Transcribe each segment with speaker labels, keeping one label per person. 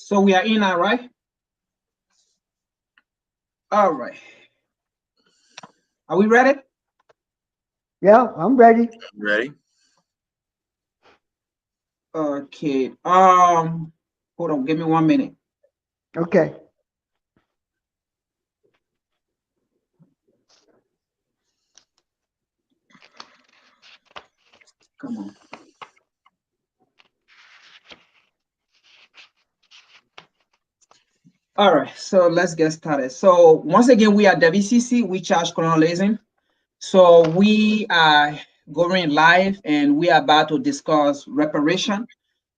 Speaker 1: So we are in now, right? All right. Are we ready?
Speaker 2: Yeah, I'm ready.
Speaker 3: Ready?
Speaker 1: Okay. Hold on. Give me 1 minute.
Speaker 2: Okay.
Speaker 1: Come on. All right. So let's get started. So once again, we are WCC. We charge colonialism. So we are going live, and we are about to discuss reparation.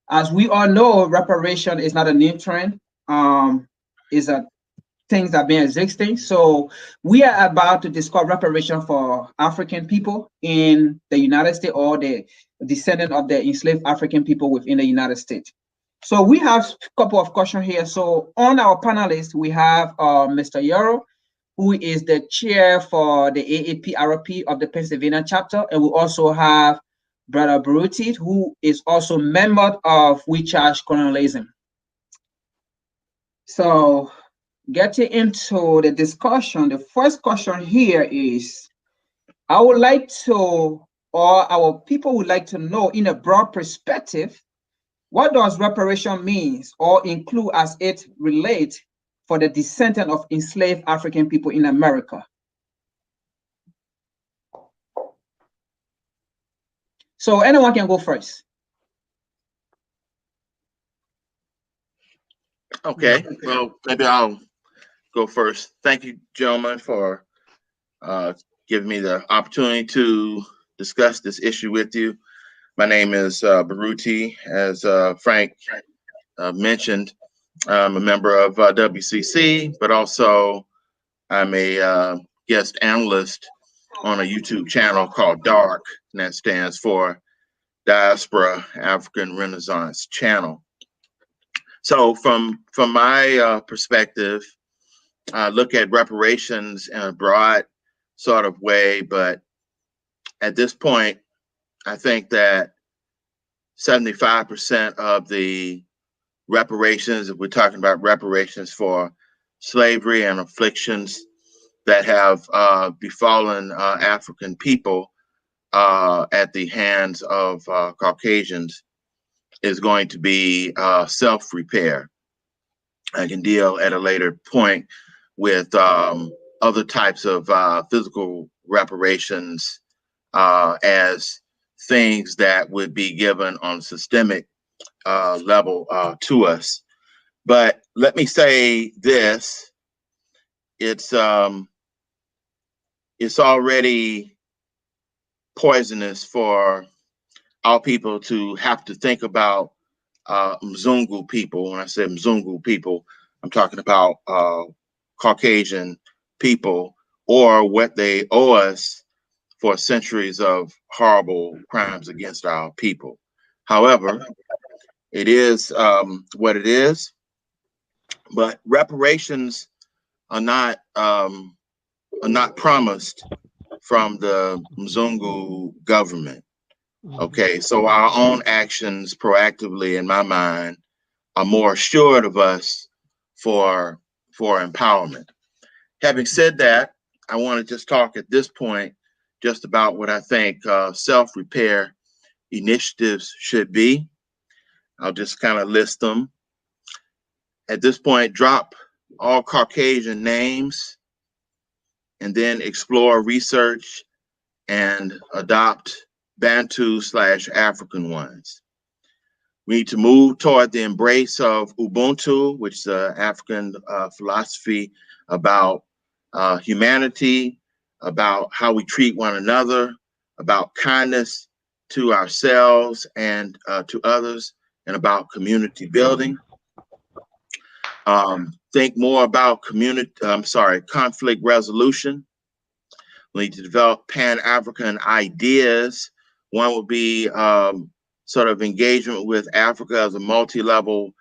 Speaker 1: As we all know, reparation is not a new trend. Is a things that have been existing. So we are about to discuss reparation for African people in the United States, or the descendant of the enslaved African people within the United States. So we have a couple of questions here. So on our panelist, we have Mr. Yoro, who is the chair for the AAPRP of the Pennsylvania chapter. And we also have Brother Baruti, who is also member of We Charge Colonialism. So getting into the discussion, the first question here is, I would like to, or our people would like to know, in a broad perspective, what does reparation means or include as it relates for the descendant of enslaved African people in America? So anyone can go first.
Speaker 3: Okay. Well, maybe I'll go first. Thank you, gentlemen, for giving me the opportunity to discuss this issue with you. My name is Baruti. As Frank mentioned, I'm a member of WCC, but also I'm a guest analyst on a YouTube channel called DARK, and that stands for Diaspora African Renaissance Channel. So from my perspective, I look at reparations in a broad sort of way, but at this point, I think that 75% of the reparations, if we're talking about reparations for slavery and afflictions that have befallen African people at the hands of Caucasians, is going to be self-repair. I can deal at a later point with other types of physical reparations as things that would be given on a systemic level to us. But let me say this: it's already poisonous for our people to have to think about Mzungu people. When I say Mzungu people, I'm talking about Caucasian people, or what they owe us for centuries of horrible crimes against our people. However, it is what it is. But reparations are not promised from the Mzungu government. Okay, so our own actions proactively, in my mind, are more assured of us for empowerment. Having said that, I want to just talk at this point just about what I think self-repair initiatives should be. I'll just kind of list them. At this point, drop all Caucasian names and then explore, research, and adopt Bantu/African ones. We need to move toward the embrace of Ubuntu, which is an African philosophy about humanity, about how we treat one another, about kindness to ourselves and to others, and about community building. Think more about conflict resolution. We need to develop Pan-African ideas. One would be sort of engagement with Africa as a multi-level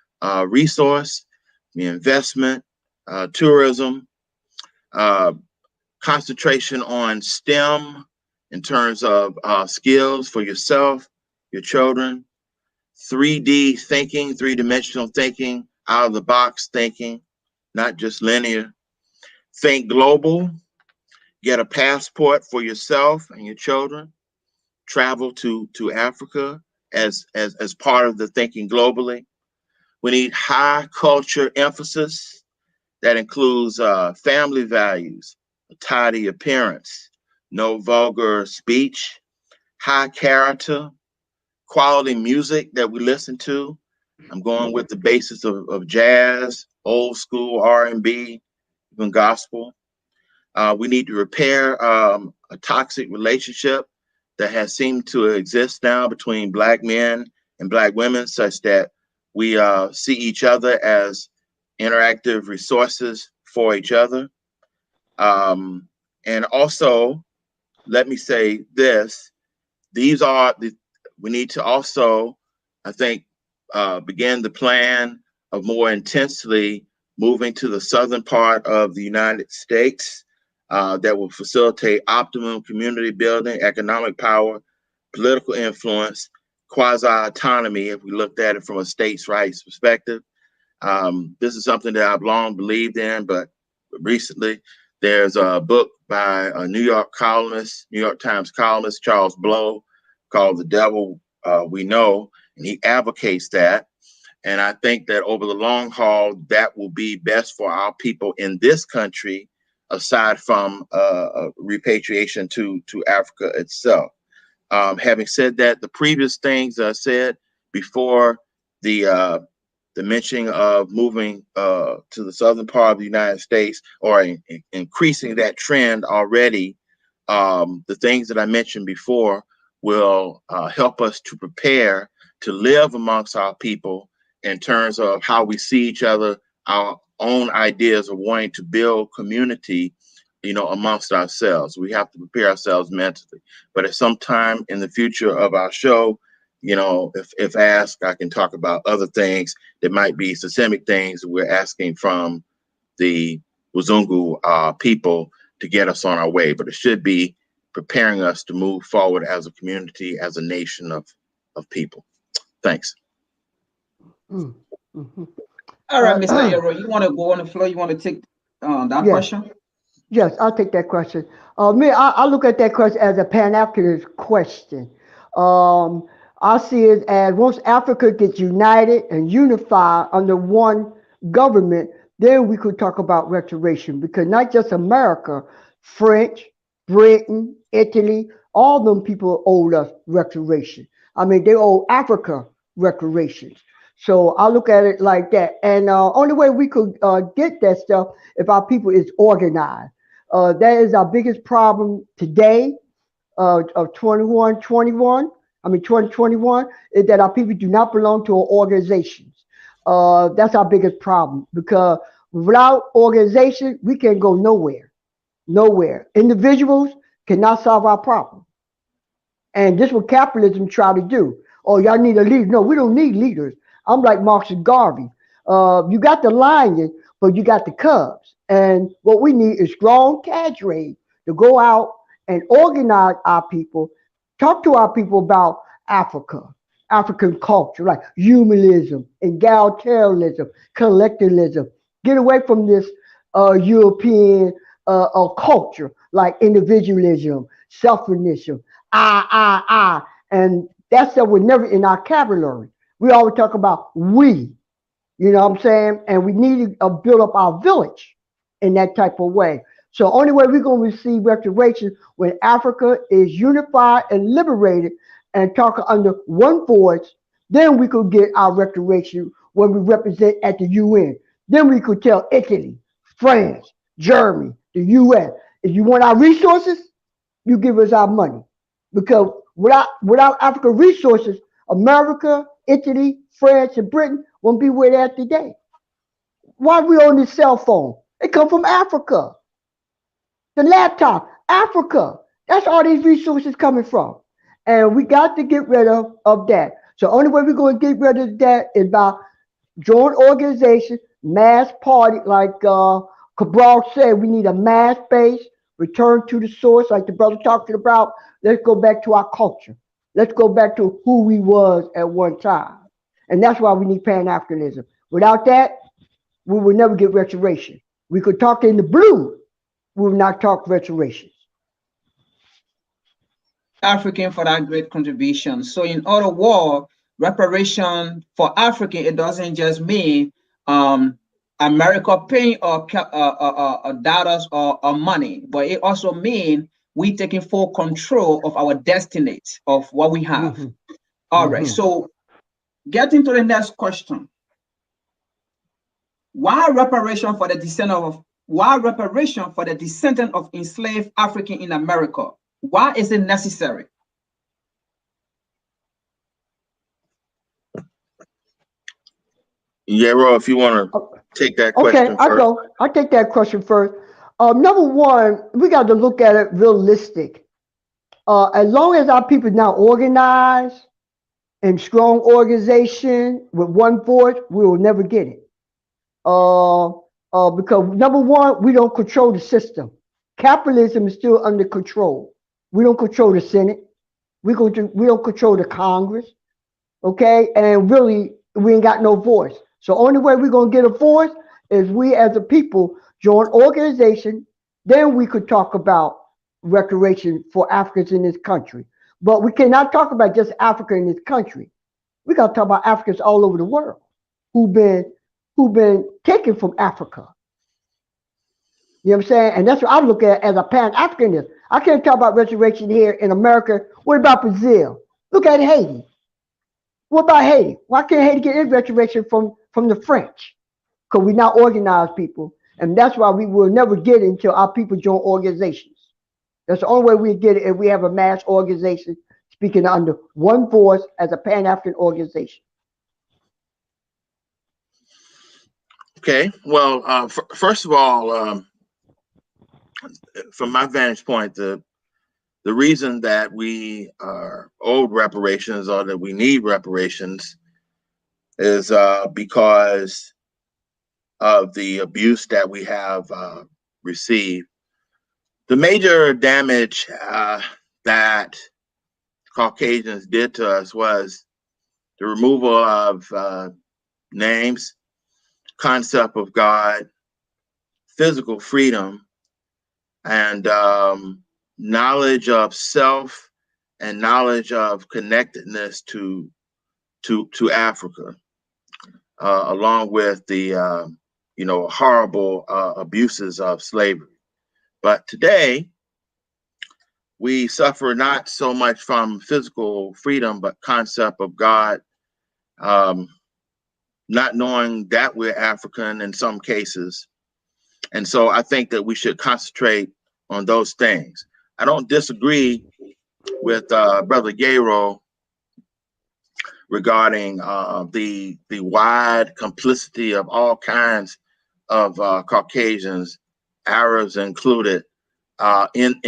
Speaker 3: resource, the investment, tourism, concentration on STEM in terms of skills for yourself, your children, 3D thinking, three-dimensional thinking, out of the box thinking, not just linear. Think global, get a passport for yourself and your children, travel to Africa as part of the thinking globally. We need high culture emphasis that includes family values, a tidy appearance, no vulgar speech, high character, quality music that we listen to. I'm going with the basis of jazz, old school R&B, even gospel. We need to repair a toxic relationship that has seemed to exist now between Black men and Black women, such that we see each other as interactive resources for each other. And also, let me say this, these are the, we need to also, I think, begin the plan of more intensely moving to the southern part of the United States that will facilitate optimum community building, economic power, political influence, quasi-autonomy, if we looked at it from a states' rights perspective. This is something that I've long believed in, but recently there's a book by a New York columnist, New York Times columnist, Charles Blow, called The Devil We Know, and he advocates that. And I think that over the long haul, that will be best for our people in this country, aside from repatriation to Africa itself. Having said that, the previous things I said before the mentioning of moving to the southern part of the United States, or increasing that trend already, the things that I mentioned before will help us to prepare to live amongst our people in terms of how we see each other, our own ideas of wanting to build community, amongst ourselves. We have to prepare ourselves mentally. But at some time in the future of our show, if asked, I can talk about other things that might be systemic things we're asking from the Wazungu people to get us on our way. But it should be preparing us to move forward as a community, as a nation of people. Thanks.
Speaker 2: Mm-hmm.
Speaker 1: All right, Mr. Arrow, you want to go on the floor? You want to take that
Speaker 2: Yes,
Speaker 1: question?
Speaker 2: yes, I'll take that question. I look at that question as a Pan-Africanist question. Um, I see it as once Africa gets united and unified under one government, then we could talk about restoration because not just America, French, Britain, Italy, all them people owe us restoration. I mean, they owe Africa reparations. So I look at it like that. And only way we could get that stuff if our people is organized. That is our biggest problem today of 2021, is that our people do not belong to organizations. That's our biggest problem because without organization, we can go nowhere, nowhere. Individuals cannot solve our problem. And this is what capitalism try to do. Oh, y'all need a leader. No, we don't need leaders. I'm like Marcus Garvey. You got the lion, but you got the cubs. And what we need is strong cadre to go out and organize our people, talk to our people about Africa, African culture, like humanism, egalitarianism, collectivism. Get away from this European culture like individualism, selfishness, I. And that stuff was never in our vocabulary. We always talk about we, you know what I'm saying? And we need to build up our village in that type of way. So only way we're going to receive restoration when Africa is unified and liberated and talk under one voice, then we could get our restoration when we represent at the UN. Then we could tell Italy, France, Germany, the US, if you want our resources, you give us our money. Because without African resources, America, Italy, France, and Britain won't be where they're at today. Why we on this cell phone? It come from Africa. The laptop, Africa. That's all these resources coming from. And we got to get rid of that. So only way we're going to get rid of that is by joint organization, mass party, like Cabral said, we need a mass base, return to the source, like the brother talking about. Let's go back to our culture. Let's go back to who we was at one time. And that's why we need Pan-Africanism. Without that, we will never get restoration. We could talk in the blue, we will not talk reparations.
Speaker 1: African for that great contribution. So in other words, reparation for African, it doesn't just mean America paying or dollars or money, but it also means we taking full control of our destiny, of what we have.
Speaker 2: Mm-hmm.
Speaker 1: All right, so getting to the next question. Why reparation for the descendant of enslaved African in America? Why is it necessary?
Speaker 3: Yaro, if you want to take that question
Speaker 2: Okay,
Speaker 3: first.
Speaker 2: I'll take that question first. Number one, we got to look at it realistic. As long as our people now organized in strong organization with one force, we will never get it. Because number one, we don't control the system. Capitalism is still under control. We don't control the Senate. We don't control the Congress. Okay, and really, we ain't got no voice. So only way we're gonna get a voice is we as a people join organization. Then we could talk about reparation for Africans in this country. But we cannot talk about just Africa in this country. We gotta talk about Africans all over the world who've been taken from Africa. You know what I'm saying? And that's what I look at as a Pan-Africanist. I can't talk about restoration here in America. What about Brazil? Look at Haiti. What about Haiti? Why can't Haiti get its restoration from the French? Because we not organized people. And that's why we will never get it until our people join organizations. That's the only way we get it if we have a mass organization speaking under one voice as a Pan-African organization.
Speaker 3: Okay, well, first of all, from my vantage point, the reason that we are owed reparations or that we need reparations is because of the abuse that we have received. The major damage that Caucasians did to us was the removal of names, concept of God, physical freedom, and knowledge of self and knowledge of connectedness to Africa, along with the horrible abuses of slavery. But today, we suffer not so much from physical freedom, but concept of God, not knowing that we're African in some cases. And so I think that we should concentrate on those things. I don't disagree with Brother Gayro regarding the wide complicity of all kinds of Caucasians, Arabs included, in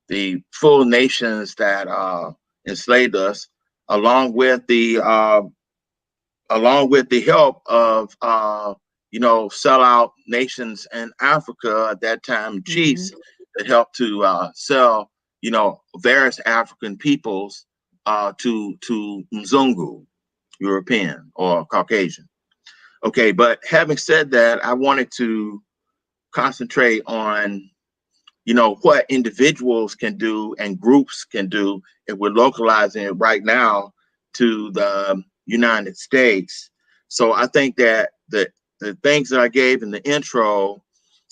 Speaker 3: the full nations that enslaved us, along with the help of sellout nations in Africa at that time, chiefs that helped to sell various African peoples to Mzungu, European or Caucasian. Okay, but having said that, I wanted to concentrate on what individuals can do and groups can do if we're localizing it right now to the United States. So I think that the things that I gave in the intro,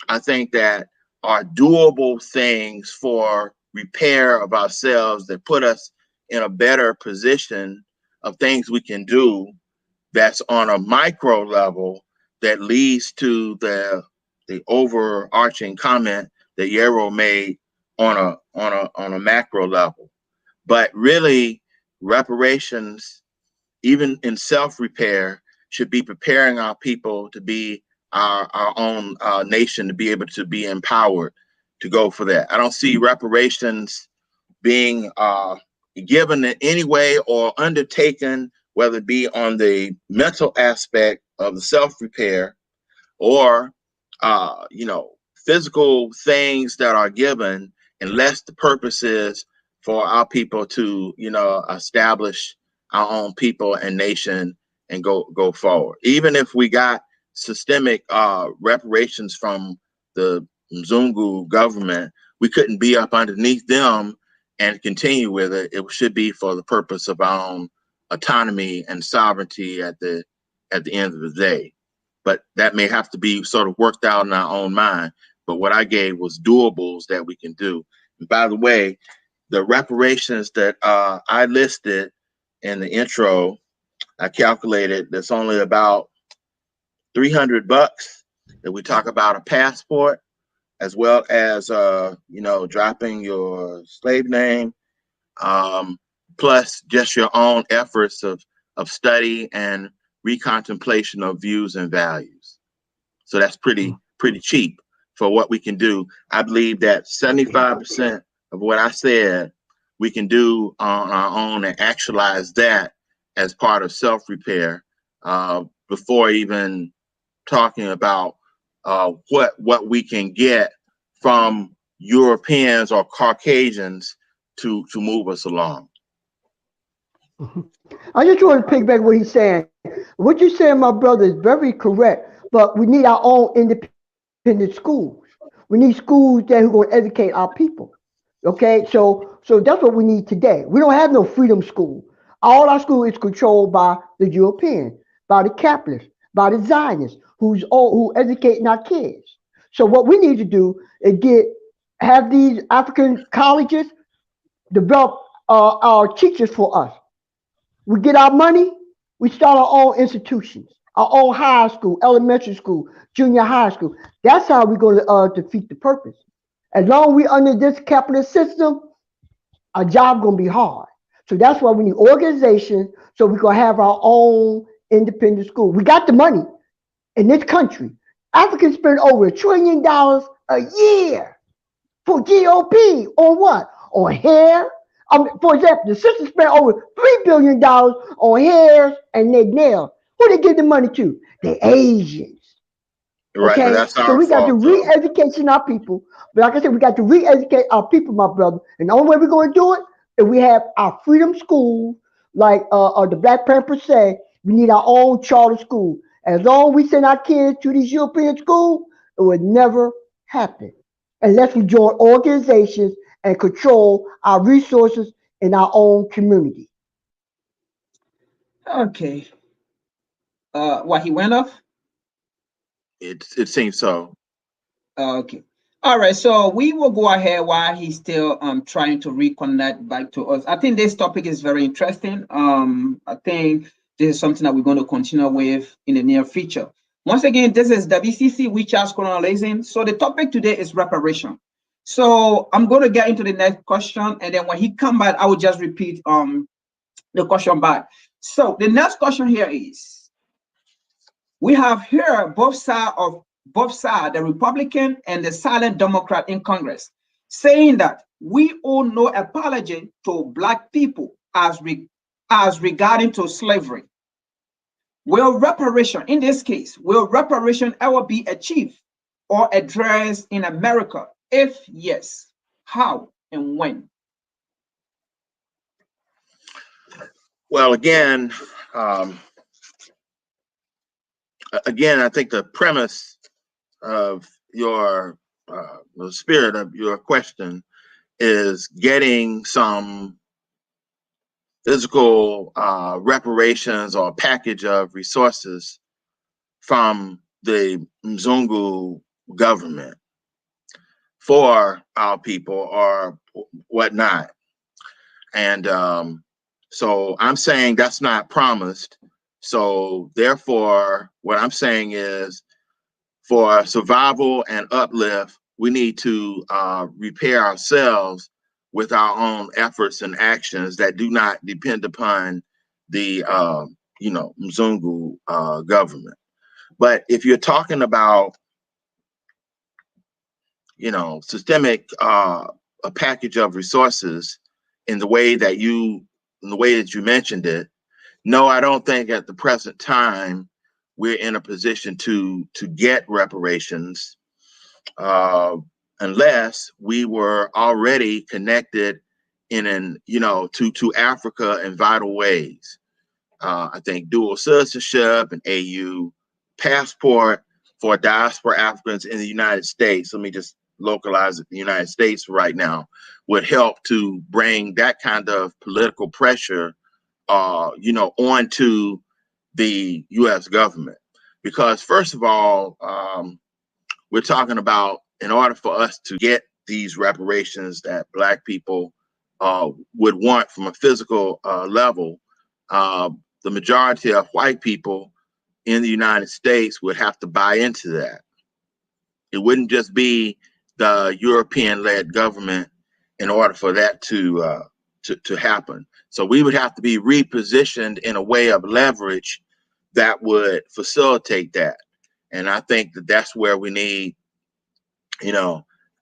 Speaker 3: I think that are doable things for repair of ourselves that put us in a better position of things we can do that's on a micro level that leads to the overarching comment that Yero made on a macro level. But really, reparations, even in self-repair, should be preparing our people to be our own nation, to be able to be empowered to go for that. I don't see reparations being given in any way or undertaken, whether it be on the mental aspect of the self-repair or physical things that are given, unless the purpose is for our people to establish our own people and nation and go forward. Even if we got systemic reparations from the Mzungu government, we couldn't be up underneath them and continue with it. It should be for the purpose of our own autonomy and sovereignty at the end of the day. But that may have to be sort of worked out in our own mind. But what I gave was doables that we can do. And by the way, the reparations that I listed in the intro, I calculated that's only about $300 that we talk about a passport, as well as dropping your slave name, plus just your own efforts of study and recontemplation of views and values. So that's pretty cheap for what we can do. I believe that 75% of what I said we can do on our own and actualize that as part of self-repair before even talking about what we can get from Europeans or Caucasians to move us along.
Speaker 2: I just want to piggyback what he's saying. What you're saying, my brother, is very correct. But we need our own independent schools. We need schools that are going to educate our people. Okay, so that's what we need today. We don't have no freedom school. All our school is controlled by the Europeans, by the capitalists, by the Zionists, who educating our kids. So what we need to do is have these African colleges develop our teachers for us. We get our money, we start our own institutions, our own high school, elementary school, junior high school. That's how we're going to defeat the purpose. As long as we're under this capitalist system, our job going to be hard. So that's why we need organizations so we can have our own independent school. We got the money in this country. Africans spend over $1 trillion a year for GOP on what? On hair. For example, the sisters spent over $3 billion on hairs and their nails. Who they give the money to? The Asians.
Speaker 3: Right,
Speaker 2: okay,
Speaker 3: that's our
Speaker 2: so we got to
Speaker 3: fault,
Speaker 2: re-education our people. But like I said, we got to re-educate our people, my brother. And the only way we're going to do it is we have our freedom school, like the Black Panthers say. We need our own charter school. As long as we send our kids to these European schools, it would never happen unless we join organizations and control our resources in our own community.
Speaker 1: Okay. What, he went off?
Speaker 3: It seems so.
Speaker 1: Okay. All right. So we will go ahead while he's still trying to reconnect back to us. I think this topic is very interesting. I think this is something that we're going to continue with in the near future. Once again, this is WCC, which is colonialism. So the topic today is reparation. So I'm going to get into the next question, and then when he come back, I will just repeat the question back. So the next question here is: we have here both sides, the Republican and the silent Democrat in Congress, saying that we owe no apology to Black people as regarding to slavery. Will reparation, in this case, will reparation ever be achieved or addressed in America? If yes, how and when?
Speaker 3: Well, again, I think the premise of the spirit of your question is getting some physical reparations or package of resources from the Mzungu government for our people or whatnot. And so I'm saying that's not promised. So therefore, what I'm saying is for survival and uplift, we need to repair ourselves with our own efforts and actions that do not depend upon the Mzungu government. But if you're talking about systemic a package of resources in the way that you mentioned it, no, I don't think at the present time we're in a position to get reparations unless we were already connected to Africa in vital ways. I think dual citizenship and AU passport for diaspora Africans in the United States, let me just localize it, the United States right now, would help to bring that kind of political pressure, onto the U.S. government. Because first of all, we're talking about, in order for us to get these reparations that Black people would want from a physical level, the majority of white people in the United States would have to buy into that. It wouldn't just be the European-led government in order for that to happen. So we would have to be repositioned in a way of leverage that would facilitate that. And I think that that's where we need,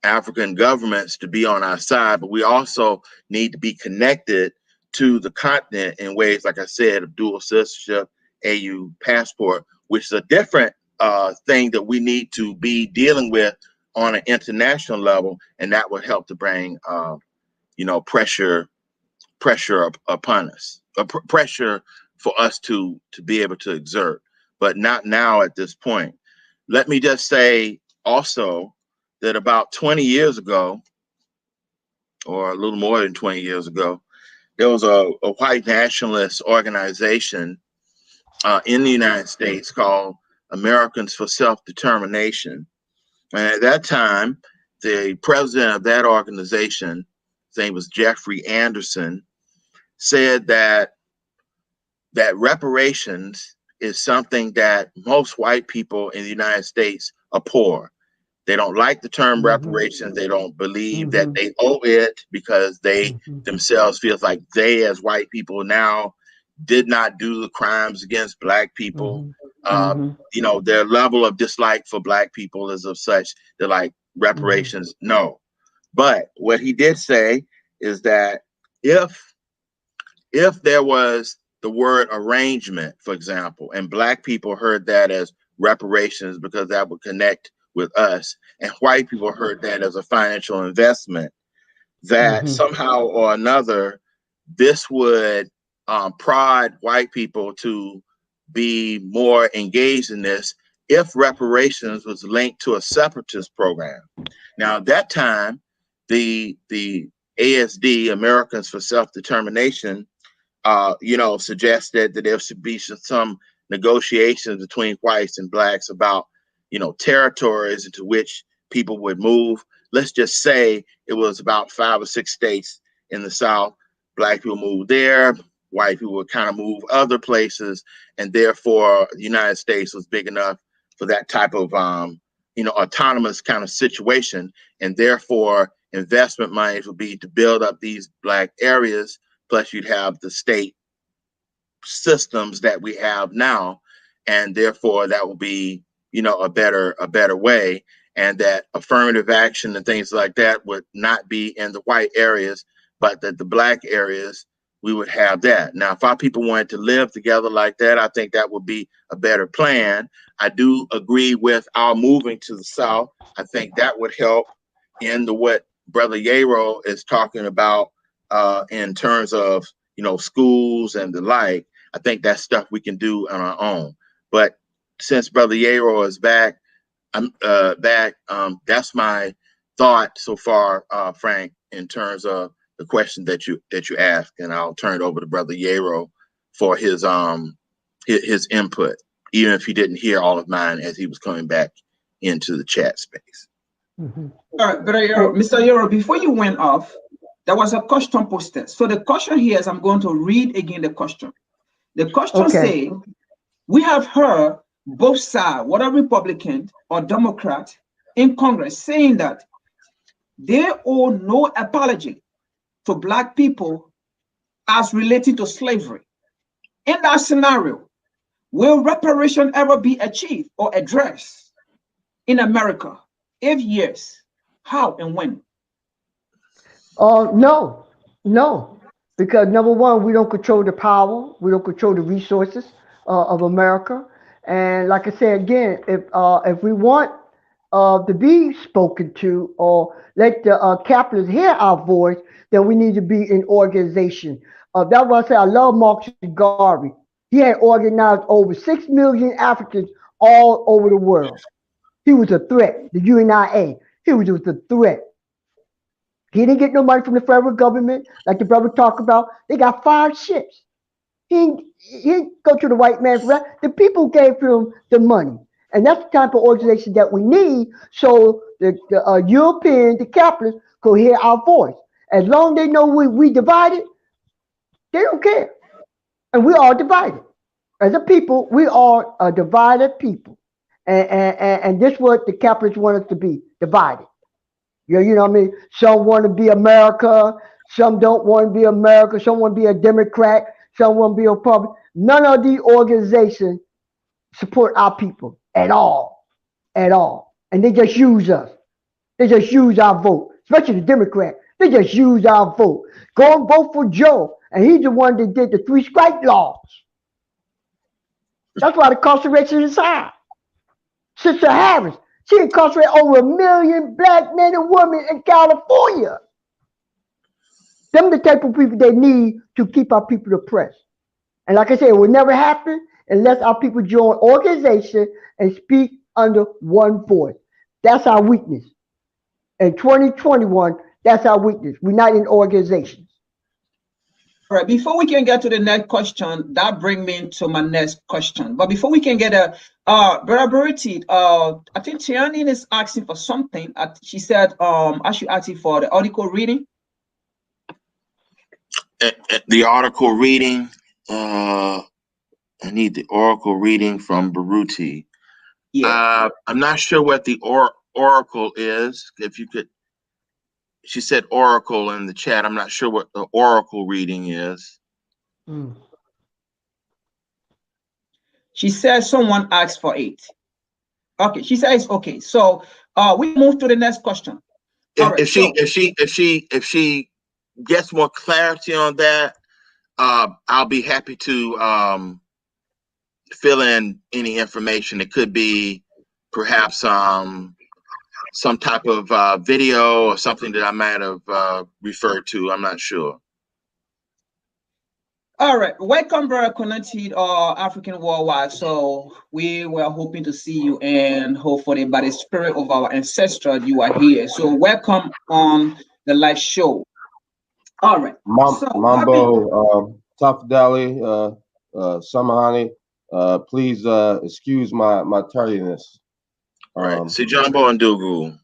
Speaker 3: African governments to be on our side, but we also need to be connected to the continent in ways, like I said, of dual citizenship, AU passport, which is a different thing that we need to be dealing with on an international level, and that would help to bring, pressure upon us, pressure for us to be able to exert, but not now at this point. Let me just say also that about 20 years ago, or a little more than 20 years ago, there was a white nationalist organization in the United States called Americans for Self-Determination. And at that time, the president of that organization, his name was Jeffrey Anderson, said that reparations is something that most white people in the United States abhor. They don't like the term reparations. They don't believe that they owe it because they themselves feel like they, as white people now, did not do the crimes against Black people. Their level of dislike for Black people is of such, they're like, reparations, no. But what he did say is that if there was the word arrangement, for example, and Black people heard that as reparations because that would connect with us, and white people heard that as a financial investment, that somehow or another, this would prod white people to be more engaged in this if reparations was linked to a separatist program. Now, at that time, the ASD, Americans for Self-Determination, suggested that there should be some negotiations between whites and Blacks about, territories into which people would move. Let's just say it was about 5 or 6 states in the South. Black people moved there, white people would kind of move other places, and therefore the United States was big enough for that type of, autonomous kind of situation, and therefore investment monies would be to build up these Black areas. Plus, you'd have the state systems that we have now, and therefore that will be, a better way, and that affirmative action and things like that would not be in the white areas, but that the Black areas, we would have that. Now, if our people wanted to live together like that, I think that would be a better plan. I do agree with our moving to the South. I think that would help in what Brother Yaro is talking about in terms of, schools and the like. I think that's stuff we can do on our own. But since Brother Yaro is back, that's my thought so far, Frank, in terms of the question that you asked, and I'll turn it over to Brother Yaro for his input, even if he didn't hear all of mine as he was coming back into the chat space.
Speaker 1: All right, Brother Yaro, Mr. Yaro, before you went off, there was a question posted. So the question here is, I'm going to read again the question. The question says, we have heard both sides, whether Republican or Democrat in Congress, saying that they owe no apology to Black people as relating to slavery. In that scenario, will reparation ever be achieved or addressed in America? If yes, how and when?
Speaker 2: No, because number one, we don't control the power, we don't control the resources of America, and like I said again, if we want to be spoken to or let the capitalists hear our voice, then we need to be in organization. That's why I say I love Marcus Garvey. He had organized over 6 million Africans all over the world. He was a threat. The UNIA, he was just a threat. He didn't get no money from the federal government, like the brother talked about. They got 5 ships. He didn't go to the white man for that. The people gave him the money. And that's the type of organization that we need so the European, the capitalists, could hear our voice. As long as they know we divided, they don't care. And we are divided. As a people, we are a divided people. And this is what the capitalists want us to be, divided. You know what I mean? Some want to be America. Some don't want to be America. Some want to be a Democrat. Some want to be a Republican. None of these organizations support our people at all. At all. And they just use us. They just use our vote, especially the Democrat. They just use our vote. Go and vote for Joe. And he's the one that did the 3-strike laws. That's why the incarceration is high. Sister Harris, she incarcerated over 1 million black men and women in California. Them the type of people they need to keep our people oppressed. And like I said, it will never happen unless our people join organization and speak under one voice. That's our weakness. In 2021, that's our weakness. We're not in organizations.
Speaker 1: All right, before we can get to the next question, that brings me to my next question. But before we can get Brother Bertie, I think Tianin is asking for something. She said, I should ask you for the article reading.
Speaker 3: The article reading, I need the oracle reading from Baruti.
Speaker 1: Yeah.
Speaker 3: I'm not sure what the oracle is. If you could, she said oracle in the chat. I'm not sure what the oracle reading is.
Speaker 1: She says someone asked for it. Okay, she says okay. So we move to the next question.
Speaker 3: If she gets more clarity on that, I'll be happy to fill in any information. It could be perhaps some type of video or something that I might have referred to. I'm not sure.
Speaker 1: All right, welcome, Brother Connected African Worldwide. So we were hoping to see you, and hopefully by the spirit of our ancestors, you are here. So welcome on the live show. All right.
Speaker 4: Mambo, Tafadali, Samahani, please excuse my tardiness.
Speaker 3: Right. Sijambo and Dugu.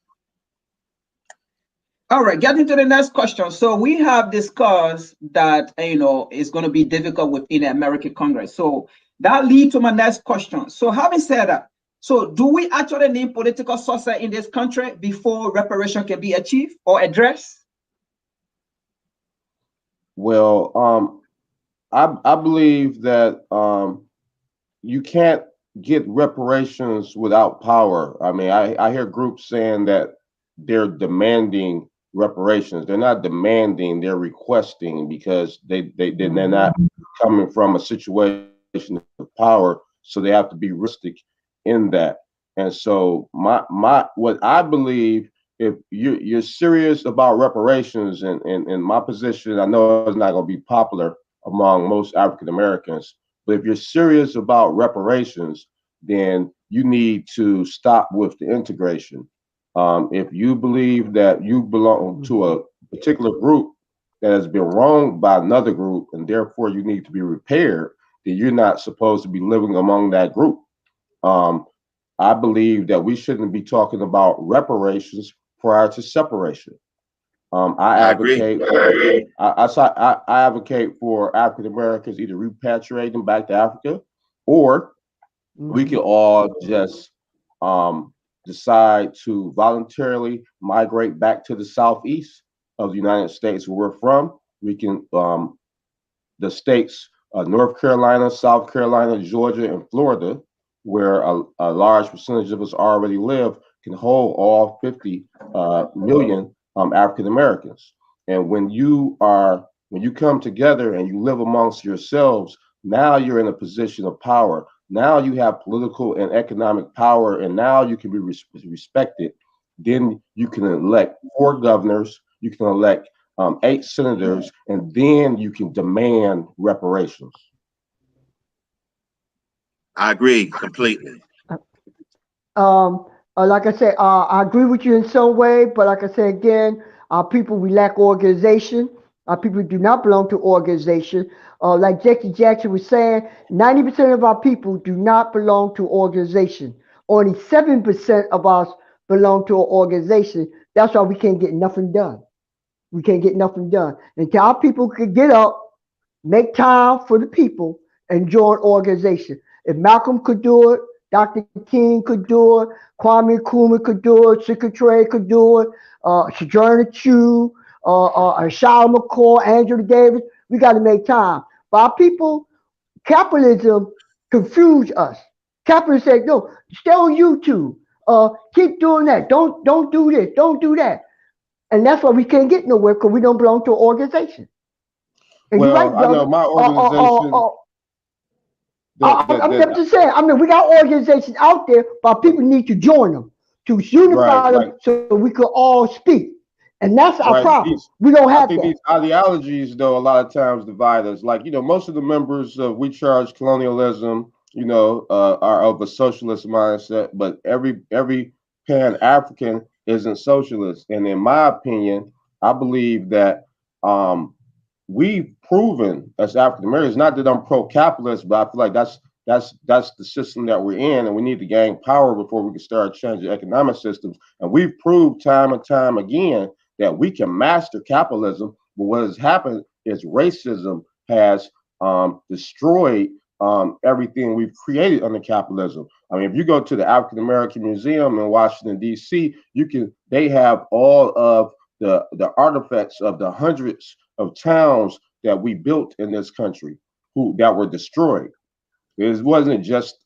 Speaker 1: All right, getting to the next question. So we have discussed that, it's going to be difficult within the American Congress. So that leads to my next question. So having said that, so do we actually need political success in this country before reparation can be achieved or addressed?
Speaker 4: Well, I believe that you can't get reparations without power. I mean, I hear groups saying that they're demanding reparations. They're not demanding, they're requesting, because they're not coming from a situation of power, so they have to be realistic in that. And so what I believe, if you're serious about reparations, and my position, I know it's not going to be popular among most African Americans, but if you're serious about reparations, then you need to stop with the integration. If you believe that you belong to a particular group that has been wronged by another group, and therefore you need to be repaired, then you're not supposed to be living among that group. I believe that we shouldn't be talking about reparations prior to separation. I advocate. I advocate for African Americans either repatriating back to Africa, or we can all just decide to voluntarily migrate back to the southeast of the United States, where we're from. We can, the states, North Carolina, South Carolina, Georgia, and Florida, where a large percentage of us already live, can hold all 50 million African Americans. And when you come together and you live amongst yourselves, now you're in a position of power. Now you have political and economic power, and now you can be respected. Then you can elect 4 governors, you can elect 8 senators, and then you can demand reparations.
Speaker 3: I agree completely.
Speaker 2: Like I said, I agree with you in some way, but like I said again, our people, we lack organization. Our people do not belong to organization. Like Jackie Jackson was saying, 90% of our people do not belong to organization. Only 7% of us belong to an organization. That's why we can't get nothing done. We can't get nothing done. Until our people could get up, make time for the people, and join organization. If Malcolm could do it, Dr. King could do it, Kwame Nkrumah could do it, Secretary could do it, Sojourner Truth, Charles McCoy, Angela Davis. We got to make time. But our people, capitalism confuse us. Capitalists say, no, stay on YouTube. Keep doing that. Don't do this. Don't do that. And that's why we can't get nowhere because we don't belong to an organization. And you're right,
Speaker 4: Well, I know
Speaker 2: brother.
Speaker 4: my organization.
Speaker 2: I'm just saying. I mean, we got organizations out there, but people need to join them to unify them so we could all speak. And that's our problem. We don't have
Speaker 4: I think
Speaker 2: that.
Speaker 4: these ideologies, though, a lot of times divide us. Like, most of the members of We Charge Colonialism, are of a socialist mindset, but every Pan-African isn't socialist. And in my opinion, I believe that we've proven as African Americans, not that I'm pro-capitalist, but I feel like that's the system that we're in, and we need to gain power before we can start changing economic systems. And we've proved time and time again that we can master capitalism, but what has happened is racism has destroyed everything we've created under capitalism. I mean, if you go to the African American Museum in Washington, D.C., they have all of the artifacts of the hundreds of towns that we built in this country that were destroyed. It wasn't just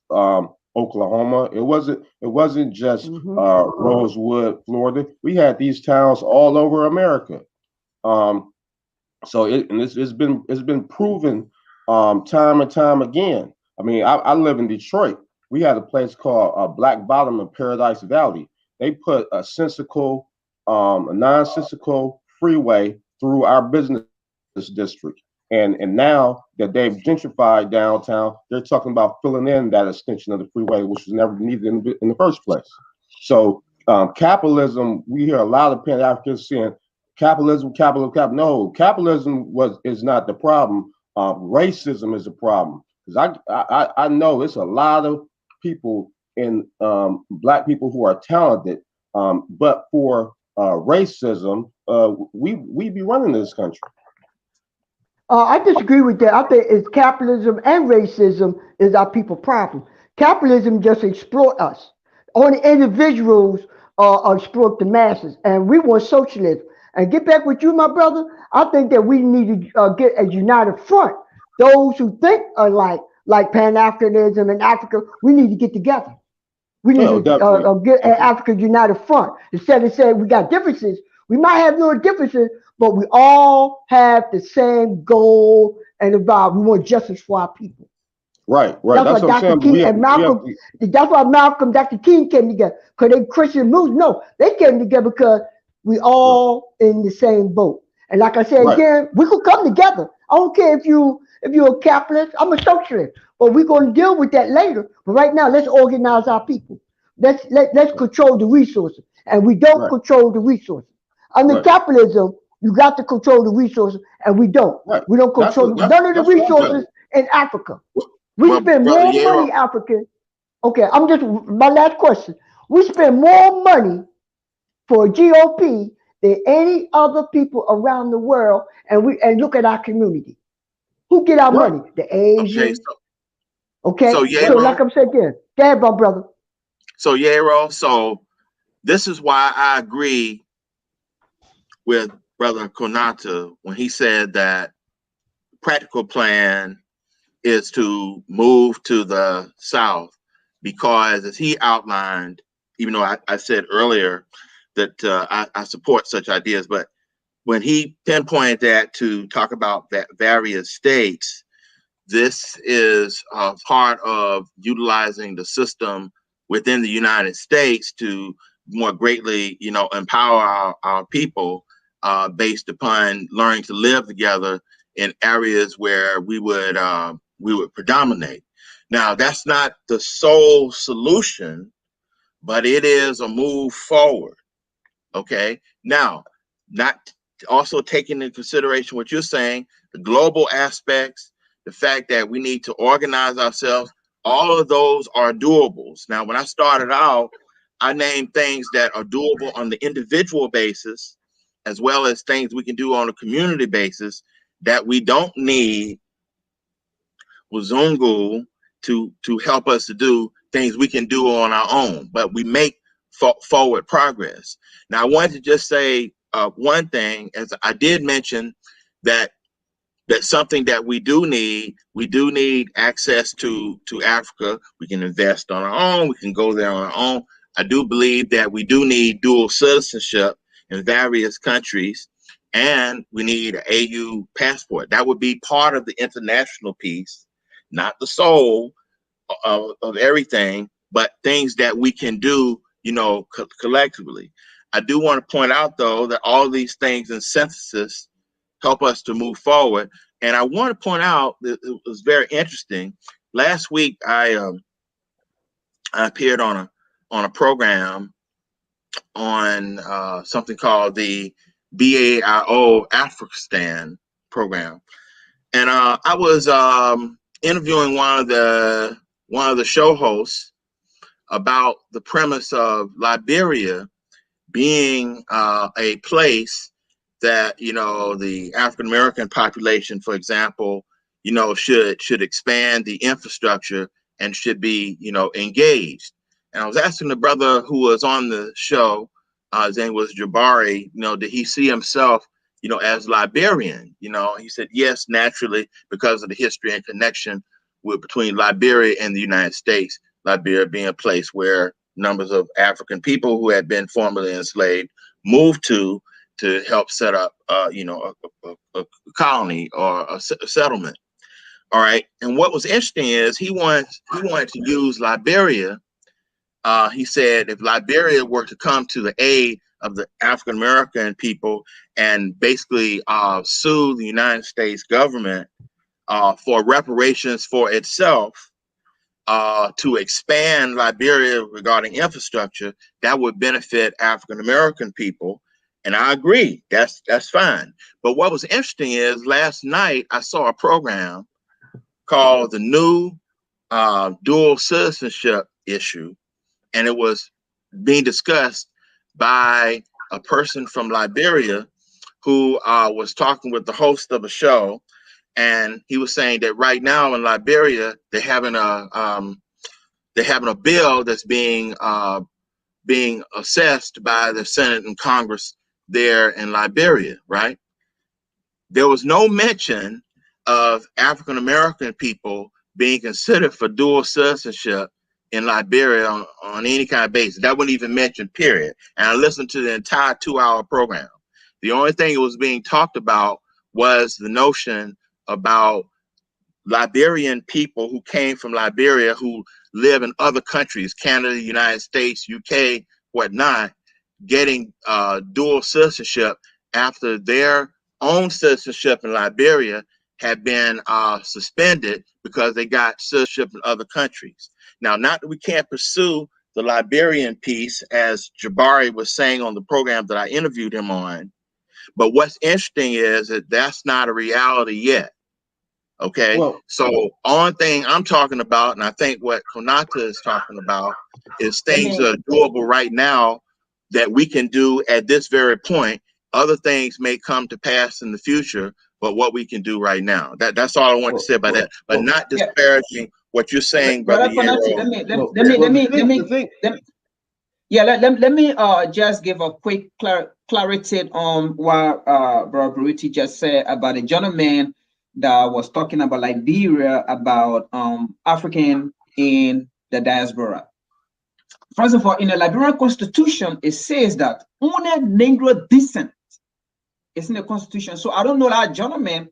Speaker 4: Oklahoma. It wasn't just Rosewood, Florida. We had these towns all over America. It's been proven time and time again. I mean, I live in Detroit. We had a place called Black Bottom in Paradise Valley. They put a nonsensical freeway through our business district. And now that they've gentrified downtown, they're talking about filling in that extension of the freeway, which was never needed in the first place. So capitalism, we hear a lot of Pan-Africans saying capitalism. No, capitalism is not the problem. Racism is the problem. Because I know it's a lot of people Black people who are talented, but for racism, we be running this country.
Speaker 2: I disagree with that. I think it's capitalism and racism is our people problem. Capitalism just exploit us. Only individuals exploit the masses, and we want socialism. And get back with you, my brother. I think that we need to get a united front. Those who think alike, like Pan-Africanism in Africa, we need to get together. We need to get an African united front. Instead of saying we got differences, we might have no differences, but we all have the same goal and vibe. We want justice for our people.
Speaker 4: Right.
Speaker 2: That's why Dr. King and Malcolm. That's why Malcolm, Dr. King came together because they Christian movement. No, they came together because we all in the same boat. And like I said again, we could come together. I don't care if you're a capitalist. I'm a socialist, but we're going to deal with that later. But right now, let's organize our people. Let's control the resources, and we don't control the resources. Under capitalism, you got to control the resources, and we don't. We don't control none of the resources in Africa. We spend more money, African. Okay, my last question. We spend more money for GOP than any other people around the world, and look at our community. Who get our money? The Asians. Okay. So like I'm saying again, go ahead, my brother.
Speaker 3: So so this is why I agree with Brother Konata when he said that practical plan is to move to the South, because as he outlined, even though I said earlier that I support such ideas, but when he pinpointed that to talk about various states, this is part of utilizing the system within the United States to more greatly, empower our people based upon learning to live together in areas where we would predominate. Now, that's not the sole solution, but it is a move forward. Okay. Now, not also taking into consideration what you're saying, the global aspects, the fact that we need to organize ourselves, all of those are doables. Now, when I started out, I named things that are doable on the individual basis, as well as things we can do on a community basis that we don't need Wazungu to help us to do things we can do on our own, but we make forward progress. Now, I wanted to just say one thing, as I did mention that that's something that we do need access to Africa. We can invest on our own. We can go there on our own. I do believe that we do need dual citizenship in various countries, and we need an AU passport. That would be part of the international piece, not the soul of everything, but things that we can do, collectively. I do want to point out, though, that all these things in synthesis help us to move forward. And I want to point out that it was very interesting. Last week, I appeared on a program on something called the BAIO Afghanistan program, and I was interviewing one of the show hosts about the premise of Liberia being a place that the African American population, for example, should expand the infrastructure and should be engaged. And I was asking the brother who was on the show, his name was Jabari, did he see himself as Liberian? He said yes, naturally, because of the history and connection between Liberia and the United States. Liberia being a place where numbers of African people who had been formerly enslaved moved to help set up, a colony or a settlement. All right. And what was interesting is he wanted to use Liberia. He said if Liberia were to come to the aid of the African American people and basically sue the United States government for reparations for itself, to expand Liberia regarding infrastructure, that would benefit African American people. And I agree, that's fine. But what was interesting is last night I saw a program called the New Dual Citizenship Issue, and it was being discussed by a person from Liberia who was talking with the host of a show, and he was saying that right now in Liberia they're having a bill that's being assessed by the Senate and Congress there in Liberia, right? There was no mention of African American people being considered for dual citizenship in Liberia on any kind of basis. That wasn't even mentioned, period. And I listened to the entire 2-hour program. The only thing that was being talked about was the notion about Liberian people who came from Liberia who live in other countries, Canada, United States, UK, whatnot, getting dual citizenship after their own citizenship in Liberia had been suspended because they got citizenship in other countries. Now, not that we can't pursue the Liberian piece, as Jabari was saying on the program that I interviewed him on, but what's interesting is that that's not a reality yet. Okay,
Speaker 4: Well,
Speaker 3: so only thing I'm talking about, and I think what Konata is talking about, is things that are doable right now that we can do at this very point. Other things may come to pass in the future, but what we can do right now. That's all I want to say about that. But not disparaging what you're saying, Brother
Speaker 1: Konate,
Speaker 3: Yero.
Speaker 1: let me just give a quick clarity on what Brother Baruti just said about a gentleman that was talking about Liberia, about African in the diaspora. First of all, in the Liberian Constitution, it says that only Negro descent is in the Constitution. So I don't know that gentleman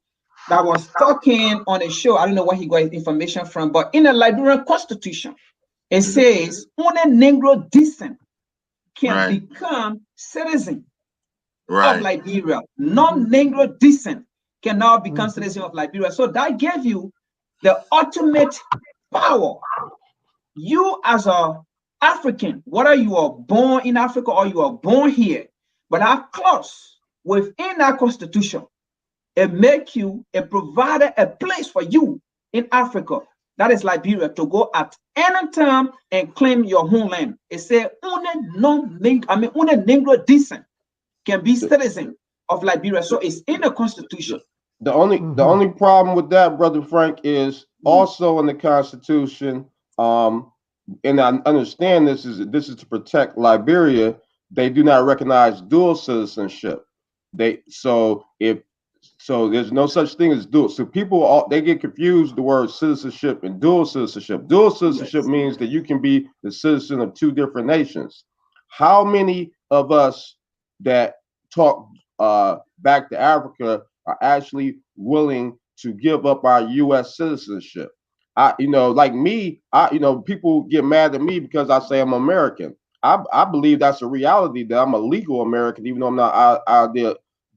Speaker 1: that was talking on a show. I don't know where he got his information from, but in the Liberian Constitution, it says only Negro descent can become citizen of Liberia. Non-Negro descent can now become citizen of Liberia. So that gave you the ultimate power. You as a African, whether you are born in Africa or you are born here, but our clause within our constitution, it make you, it provided a place for you in Africa, that is Liberia, to go at any time and claim your homeland. It said only only Negro decent can be citizen of Liberia. So it's in the constitution.
Speaker 4: The only problem with that, brother Frank, is also in the Constitution. And I understand this is to protect Liberia. They do not recognize dual citizenship. So there's no such thing as dual. So they get confused the word citizenship and dual citizenship. Dual citizenship means that you can be the citizen of two different nations. How many of us that talk back to Africa are actually willing to give up our U.S. citizenship? Like me, people get mad at me because I say I'm American. I believe that's a reality, that I'm a legal American, even though I'm not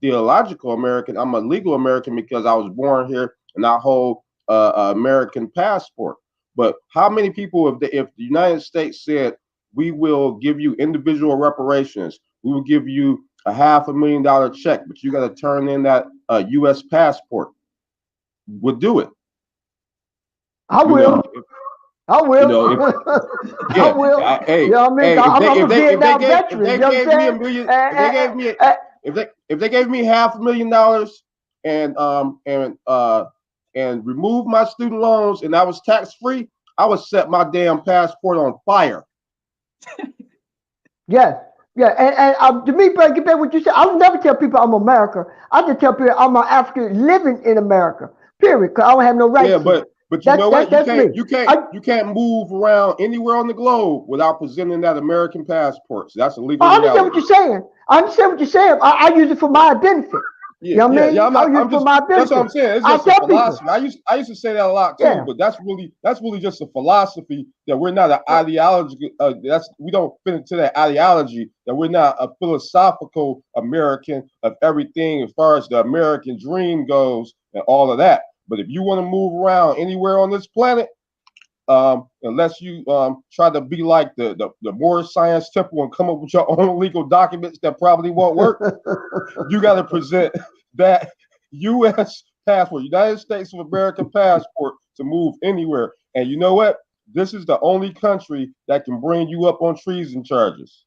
Speaker 4: ideological American. I'm a legal American because I was born here and I hold American passport. But how many people, if the United States said, we will give you individual reparations, we will give you a $500,000 check, but you got to turn in that U.S. passport, would do it?
Speaker 2: I will. I will. I will.
Speaker 4: Hey,
Speaker 2: you know what I mean? I'm a Vietnam veteran.
Speaker 4: If they gave me $500,000 and remove my student loans and I was tax free, I would set my damn passport on fire.
Speaker 2: Yes. Yeah, and to me, bro, get back what you said. I'll never tell people I'm American. I just tell people I'm an African living in America. Period. Because I don't have no rights.
Speaker 4: Yeah, but you know what? You can't move around anywhere on the globe without presenting that American passport. So that's a legal reality.
Speaker 2: I understand what you're saying. I understand what you're saying. I use it for my benefit. You know what I mean? I use it for my benefit.
Speaker 4: That's what I'm saying. It's just a philosophy. I used to say that a lot too, but that's really just a philosophy that we're not an ideology. We don't fit into that ideology, that we're not a philosophical American of everything as far as the American dream goes and all of that. But if you want to move around anywhere on this planet, unless you try to be like the Moorish Science Temple and come up with your own legal documents that probably won't work, you got to present that U.S. passport, United States of America passport, to move anywhere. And you know what? This is the only country that can bring you up on treason charges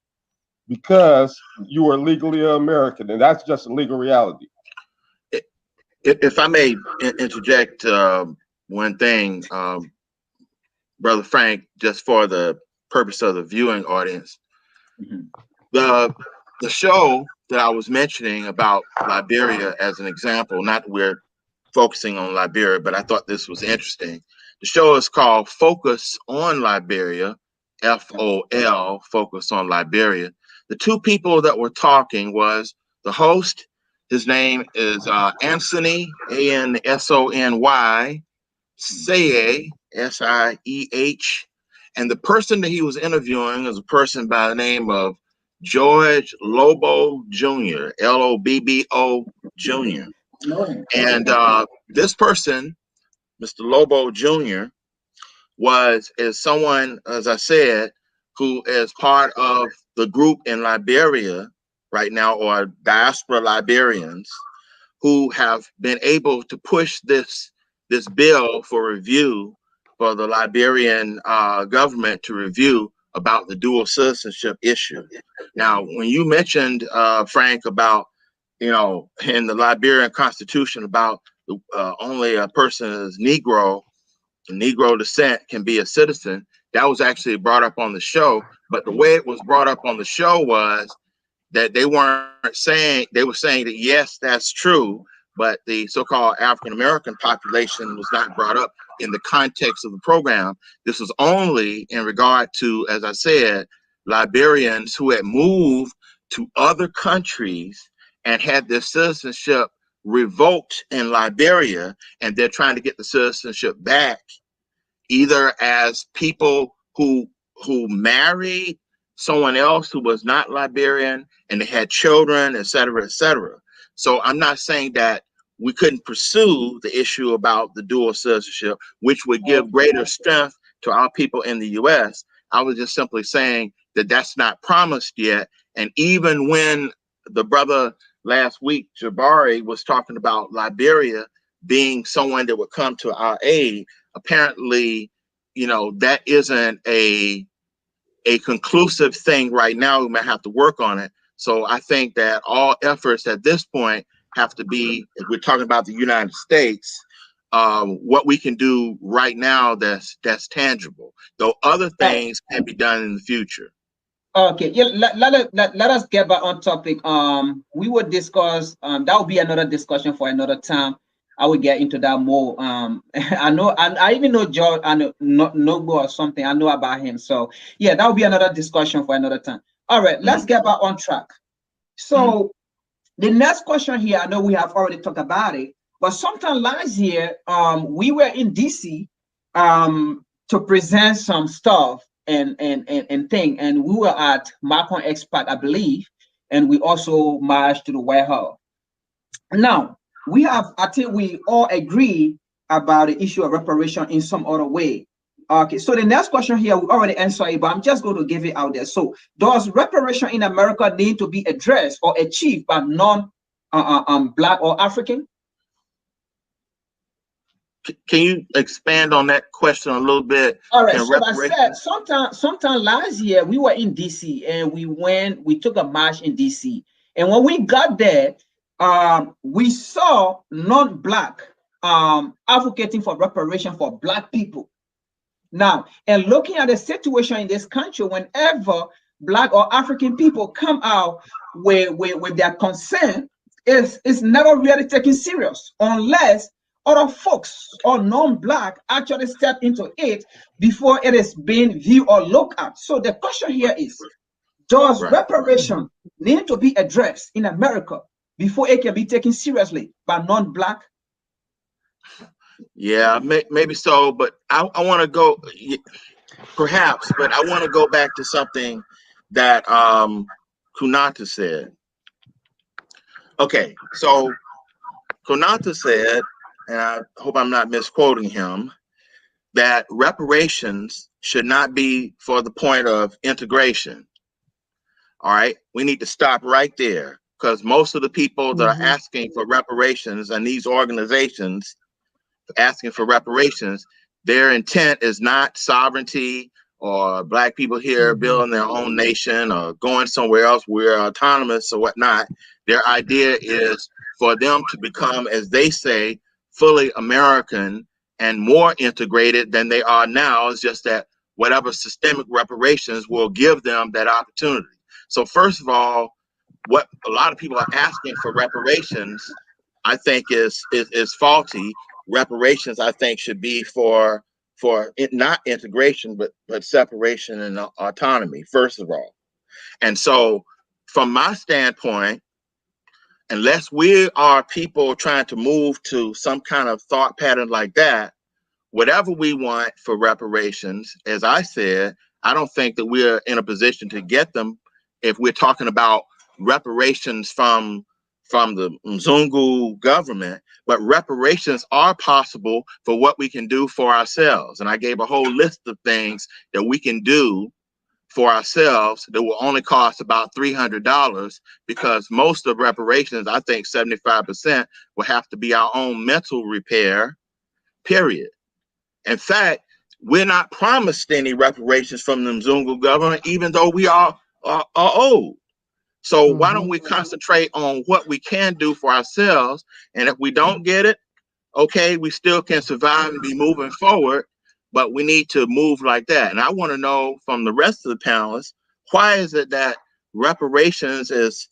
Speaker 4: because you are legally American, and that's just a legal reality.
Speaker 3: If I may interject one thing, Brother Frank, just for the purpose of the viewing audience, the show that I was mentioning about Liberia as an example, not that we're focusing on Liberia, but I thought this was interesting. The show is called Focus on Liberia, FOL, Focus on Liberia. The two people that were talking was the host. His name is Anthony, Ansony, Sieh, Sieh, and the person that he was interviewing is a person by the name of George Lobo Jr., Lobbo Jr. And this person, Mr. Lobo Jr., is someone, as I said, who is part of the group in Liberia right now, or diaspora Liberians, who have been able to push this bill for review for the Liberian government to review about the dual citizenship issue. Now, when you mentioned, Frank, about, in the Liberian Constitution about only a person is Negro descent can be a citizen, that was actually brought up on the show. But the way it was brought up on the show was that they were saying that yes, that's true, but the so-called African American population was not brought up in the context of the program. This was only in regard to, as I said, Liberians who had moved to other countries and had their citizenship revoked in Liberia, and they're trying to get the citizenship back, either as people who married someone else who was not Liberian and they had children, et cetera, et cetera. So I'm not saying that we couldn't pursue the issue about the dual citizenship, which would give greater strength to our people in the U.S. I was just simply saying that that's not promised yet. And even when the brother last week, Jabari, was talking about Liberia being someone that would come to our aid, apparently, that isn't a conclusive thing right now. We might have to work on it. So I think that all efforts at this point have to be, if we're talking about the United States, what we can do right now that's tangible, though other things can be done in the future.
Speaker 1: Okay, yeah, let us get back on topic. We would discuss, that will be another discussion for another time. I will get into that more. I know, I even know George, I know Nogo or something. I know about him. So yeah, that will be another discussion for another time. All right, let's get back on track. So the next question here, I know we have already talked about it, but sometime last year, we were in DC to present some stuff and thing, and we were at Malcolm X Park, I believe, and we also marched to the White House. Now I think we all agree about the issue of reparation in some other way. Okay, so the next question here, we already answered it, but I'm just going to give it out there. So, does reparation in America need to be addressed or achieved by non-Black or African?
Speaker 3: Can you expand on that question a little bit?
Speaker 1: All right, so I said sometime last year we were in DC and we took a march in DC, and when we got there, we saw non-Black advocating for reparation for Black people. Now, and looking at the situation in this country, whenever Black or African people come out with their concern, it's never really taken serious unless other folks or non-Black actually step into it before it is being viewed or looked at. So the question here is, does reparation need to be addressed in America before it can be taken seriously by non-Black?
Speaker 3: Yeah, maybe so, but I want to go, perhaps, but I want to go back to something that Kunata said. Okay, so Kunata said, and I hope I'm not misquoting him, that reparations should not be for the point of integration. All right, we need to stop right there, because most of the people that are asking for reparations and these organizations asking for reparations, their intent is not sovereignty or Black people here building their own nation or going somewhere else where autonomous or whatnot. Their idea is for them to become, as they say, fully American and more integrated than they are now. It's just that whatever systemic reparations will give them that opportunity. So first of all, what a lot of people are asking for reparations, I think is faulty. Reparations, I think, should be for not integration, but separation and autonomy, first of all. And so from my standpoint, unless we are people trying to move to some kind of thought pattern like that, whatever we want for reparations, as I said, I don't think that we're in a position to get them if we're talking about reparations from the Mzungu government, but reparations are possible for what we can do for ourselves. And I gave a whole list of things that we can do for ourselves that will only cost about $300, because most of reparations, I think 75%, will have to be our own mental repair, period. In fact, we're not promised any reparations from the Mzungu government, even though we are owed. So why don't we concentrate on what we can do for ourselves? And if we don't get it, okay, we still can survive and be moving forward, but we need to move like that. And I want to know from the rest of the panelists, why is it that reparations is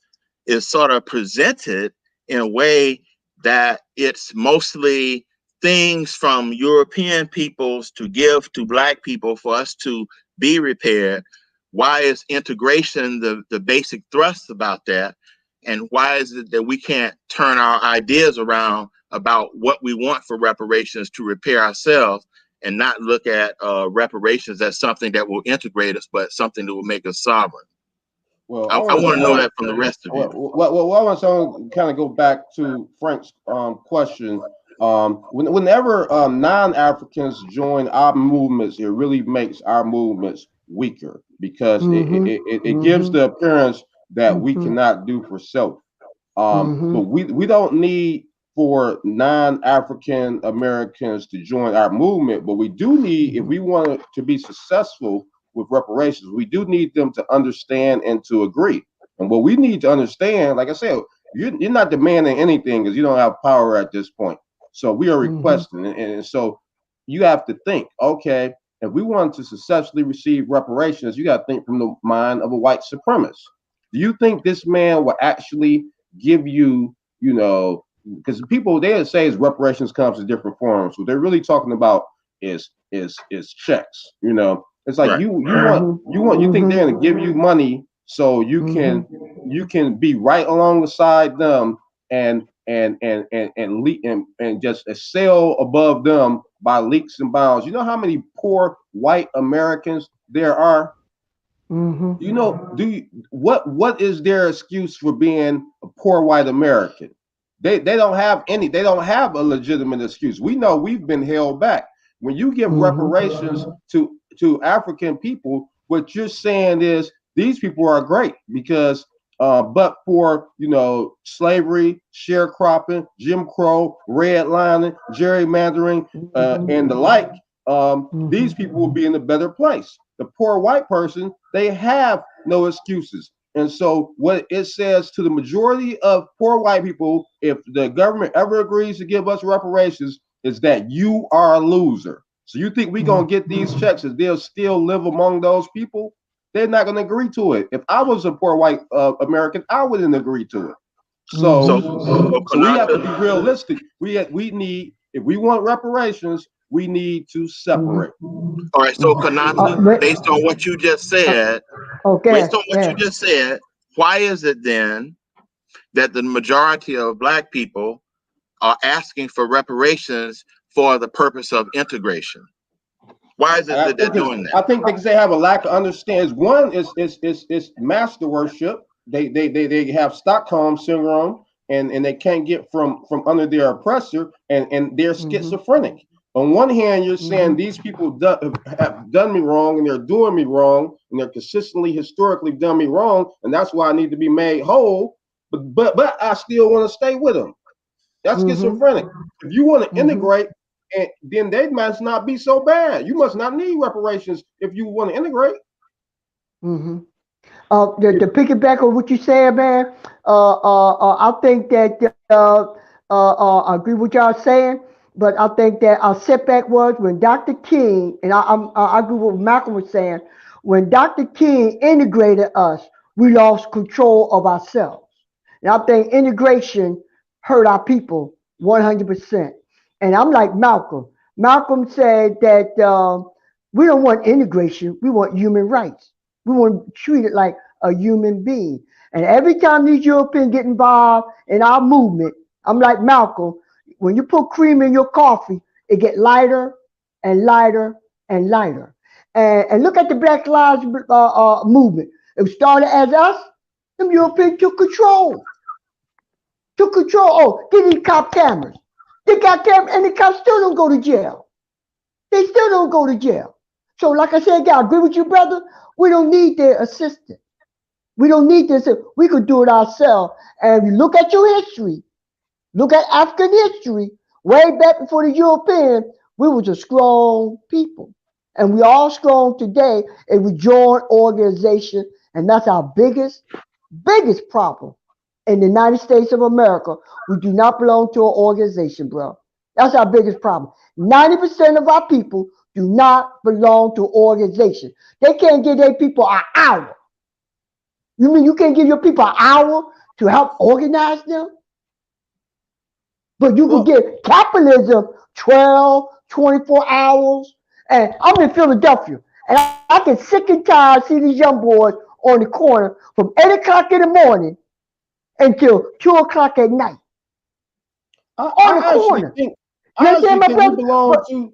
Speaker 3: sort of presented in a way that it's mostly things from European peoples to give to Black people for us to be repaired? Why is integration the basic thrust about that? And why is it that we can't turn our ideas around about what we want for reparations to repair ourselves and not look at reparations as something that will integrate us, but something that will make us sovereign? Well, I want to know that from the rest of you.
Speaker 4: Well, I want to kind of go back to Frank's question. Whenever non-Africans join our movements, it really makes our movements weaker because
Speaker 2: Mm-hmm.
Speaker 4: it gives the appearance that we cannot do for self. But we don't need for non-African Americans to join our movement, but we do need, if we want to be successful with reparations, we do need them to understand and to agree. And what we need to understand, like I said, you're not demanding anything because you don't have power at this point. So we are requesting, and so you have to think, okay, if we want to successfully receive reparations, you got to think from the mind of a white supremacist. Do you think this man will actually give you, you know, because people they say is reparations comes in different forms. What they're really talking about is checks. You know, it's like
Speaker 3: Right.
Speaker 4: you think they're gonna give you money so you can be right alongside them and just excel above them by leaps and bounds. You know how many poor white Americans there are? You know, what is their excuse for being a poor white American? They don't have any, they don't have a legitimate excuse. We know we've been held back. When you give reparations to African people, what you're saying is these people are great because but for slavery, sharecropping, Jim Crow, redlining, gerrymandering, and the like, these people will be in a better place. The poor white person, they have no excuses. And so what it says to the majority of poor white people, if the government ever agrees to give us reparations, is that you are a loser. So you think we're going to get these checks and they'll still live among those people? They're not going to agree to it. If I was a poor white American, I wouldn't agree to it. So we have to be realistic. We need, if we want reparations, we need to separate.
Speaker 3: All right, so Kanata, based on what you just said, why is it then that the majority of Black people are asking for reparations for the purpose of integration? Why is it that they're doing that?
Speaker 4: I think because they have a lack of understanding. One is master worship. They have Stockholm syndrome, and they can't get from under their oppressor, and they're schizophrenic. On one hand, you're saying these people have done me wrong, and they're doing me wrong, and they're consistently, historically done me wrong, and that's why I need to be made whole. But I still want to stay with them. That's schizophrenic. If you want to integrate, and then they must not be so bad. You must not need reparations if you want to integrate.
Speaker 2: To piggyback on what you said, man, I think that I agree with y'all saying, but I think that our setback was when Dr. King, and I agree with what Malcolm was saying, when Dr. King integrated us, we lost control of ourselves. And I think integration hurt our people 100%. And I'm like Malcolm. Malcolm said that we don't want integration, we want human rights. We want to treat it like a human being. And every time these Europeans get involved in our movement, I'm like Malcolm, when you put cream in your coffee, it get lighter and lighter and lighter. And look at the Black Lives movement. It started as us, them Europeans took control. Oh, get these cop cameras. They got cameras, and the cops still don't go to jail. They still don't go to jail. So like I said, I agree with you, brother. We don't need their assistance. We don't need this. We could do it ourselves. And if you look at your history, look at African history, way back before the European, we was a strong people. And we all strong today, and we join organization, and that's our biggest problem. In the United States of America, we do not belong to an organization, bro. That's our biggest problem. 90% of our people do not belong to an organization. They can't give their people an hour. You mean you can't give your people an hour to help organize them? But you can give capitalism 12, 24 hours. And I'm in Philadelphia, and I get sick and tired see these young boys on the corner from 8 o'clock in the morning until 2 o'clock at night.
Speaker 4: I think we belong to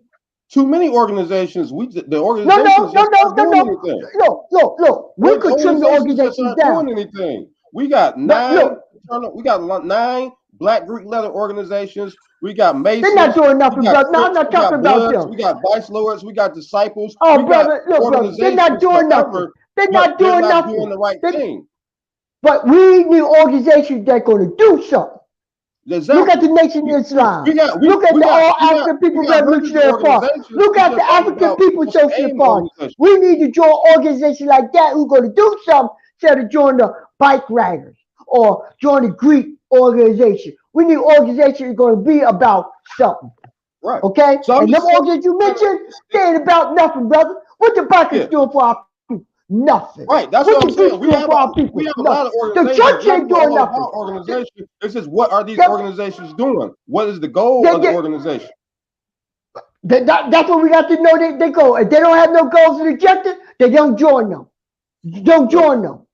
Speaker 4: too many organizations. The organizations aren't doing anything.
Speaker 2: No. We could trim the organizations down.
Speaker 4: Doing anything. We got nine Black Greek letter organizations. We got Masons.
Speaker 2: They're not doing nothing,
Speaker 4: we got
Speaker 2: brother. No, I'm
Speaker 4: Crips,
Speaker 2: not
Speaker 4: we got
Speaker 2: talking about
Speaker 4: Bloods,
Speaker 2: them.
Speaker 4: we got Vice Lords, we got Disciples.
Speaker 2: Oh,
Speaker 4: we got
Speaker 2: brother, look, brother, they're not
Speaker 4: organizations
Speaker 2: doing nothing.
Speaker 4: forever,
Speaker 2: They're
Speaker 4: but
Speaker 2: not
Speaker 4: they're
Speaker 2: doing
Speaker 4: not
Speaker 2: nothing.
Speaker 4: doing the right thing.
Speaker 2: But we need organizations that going to do something.
Speaker 4: Exactly.
Speaker 2: Look at the Nation of Islam. Look at the All African People Revolutionary Party. Look at the African People Socialist Party. We need to join organizations like that who are going to do something instead of join the bike riders or join the Greek organization. We need organizations that are going to be about something.
Speaker 4: Right.
Speaker 2: Okay?
Speaker 4: So
Speaker 2: and them organizations you mentioned, they ain't about nothing, brother. What the bikers doing for our people? Nothing.
Speaker 4: Right, that's what I'm saying. We have a lot of organizations.
Speaker 2: The church ain't doing nothing.
Speaker 4: Organization. It's just what are these organizations doing? What is the goal of the organization?
Speaker 2: That's what we got to know. They go. If they don't have no goals and objectives, they don't join them. Don't join them.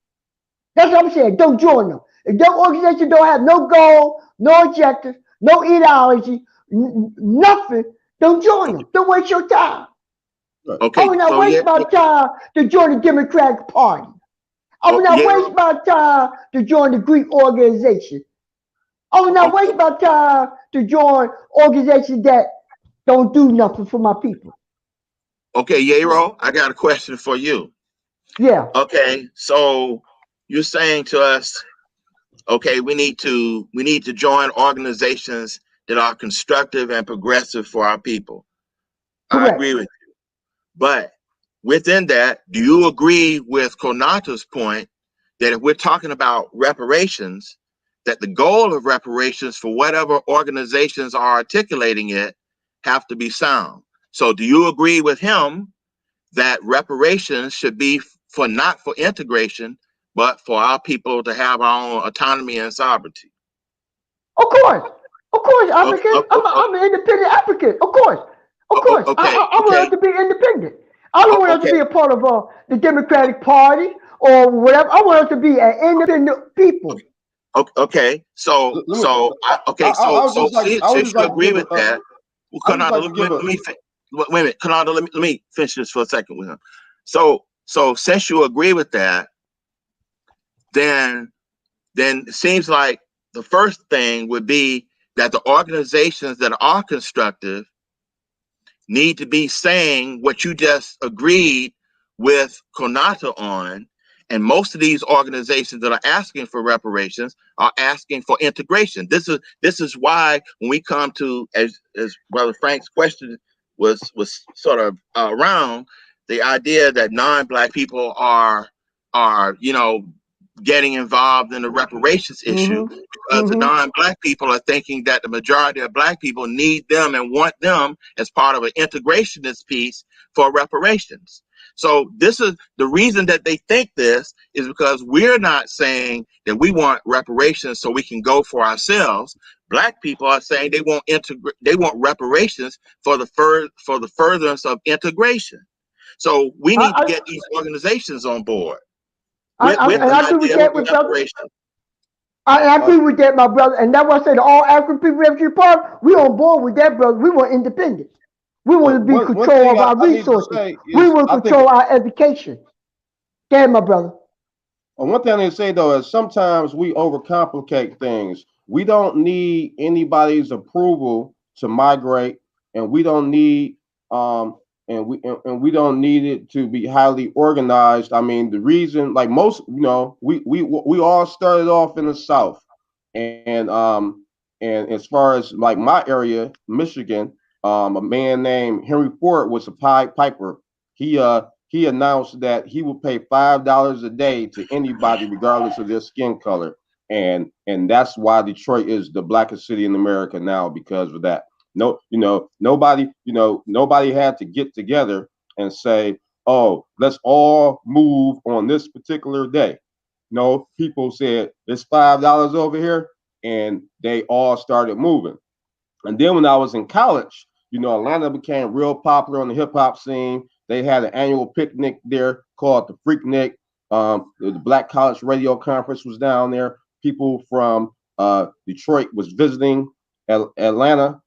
Speaker 2: That's what I'm saying. Don't join them. If their organization don't have no goal, no objectives, no ideology, nothing, don't join them. Don't waste your time.
Speaker 3: Okay.
Speaker 2: I will not waste my time to join the Democratic Party. I will not waste my time to join the Greek organization. I will not waste my time to join organizations that don't do nothing for my people.
Speaker 3: Okay, Yero, I got a question for you.
Speaker 2: Yeah.
Speaker 3: Okay, so you're saying to us, okay, we need to join organizations that are constructive and progressive for our people.
Speaker 2: Correct.
Speaker 3: I agree with you. But within that, do you agree with Konata's point that if we're talking about reparations, that the goal of reparations for whatever organizations are articulating it have to be sound? So do you agree with him that reparations should be for not for integration, but for our people to have our own autonomy and sovereignty?
Speaker 2: Of course, African. I'm an independent African. Of course. I want us to be independent. I don't want us to be a part of the Democratic Party or whatever. I want us to be an independent people.
Speaker 3: Okay, so since you agree with that, well, Kanada, let me wait a minute, Kanada, let me finish this for a second with him. So since you agree with that, then it seems like the first thing would be that the organizations that are constructive need to be saying what you just agreed with Konata on. And most of these organizations that are asking for reparations are asking for integration. This is why when we come to, as Brother Frank's question was sort of around, the idea that non-Black people are getting involved in the reparations issue, because the non-Black people are thinking that the majority of Black people need them and want them as part of an integrationist piece for reparations. So this is the reason that they think this is because we're not saying that we want reparations so we can go for ourselves. Black people are saying they want reparations for the furtherance of integration. So we need to get these organizations on board.
Speaker 2: I agree with that, I agree with that, my brother. And that's why I said all African people refugee party, we on board with that, brother. We want independence. We want to be control of our resources. We want to control our education. Go ahead, my brother.
Speaker 4: One thing I need to say though is sometimes we overcomplicate things. We don't need anybody's approval to migrate, and we don't need and we don't need it to be highly organized. I mean, the reason, like most, we all started off in the South, and as far as like my area, Michigan, a man named Henry Ford was a Pied Piper. He announced that he would pay $5 a day to anybody, regardless of their skin color, and that's why Detroit is the blackest city in America now, because of that. Nobody had to get together and say, oh, let's all move on this particular day. No, people said it's $5 over here, and they all started moving. And then when I was in college, Atlanta became real popular on the hip hop scene. They had an annual picnic there called the Freaknik. The Black College Radio Conference was down there. People from Detroit was visiting Atlanta.